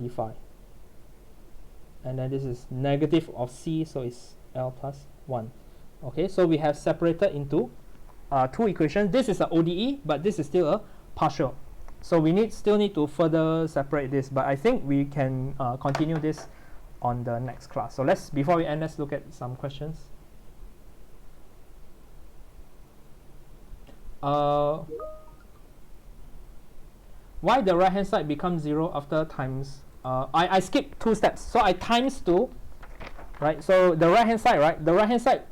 A: and then this is negative of C, so it's L plus 1. Okay, so we have separated into two equations. This is an ODE, but this is still a partial. So we still need to further separate this, but I think we can continue this on the next class. So before we end, let's look at some questions.
B: why the right hand side becomes 0 after times, I skip 2 steps, so I times 2, right? So the right hand side, right, the right hand side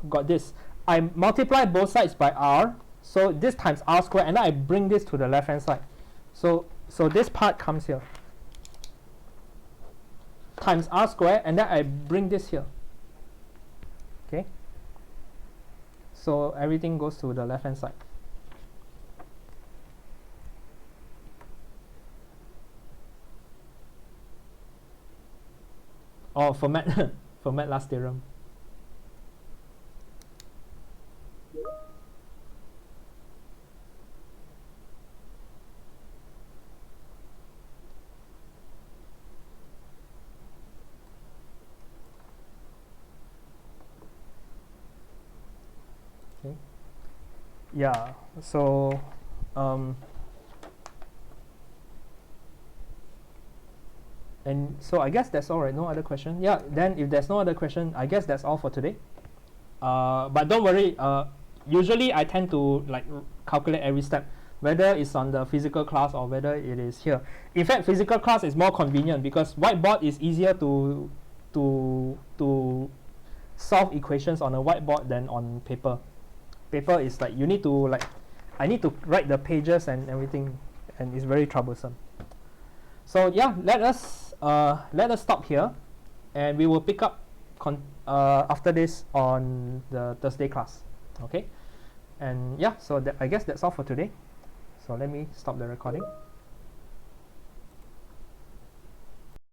B: got this, I multiply both sides by r, so this times r squared, and then I bring this to the left hand side, so this part comes here times r squared, and then I bring this here. Okay, so everything goes to the left hand side. Oh, for math for math last theorem. Okay. Yeah, so and so I guess that's all, right? No other question. Yeah, then if there's no other question, I guess that's all for today. But don't worry, usually I tend to like calculate every step, whether it's on the physical class or whether it is here. In fact, physical class is more convenient because whiteboard is easier to solve equations on a whiteboard than on paper. Paper is like you need to like, I need to write the pages and everything, and it's very troublesome. So yeah, let us stop here, and we will pick up after this on the Thursday class. Okay, and yeah, so I guess that's all for today. So let me stop the recording.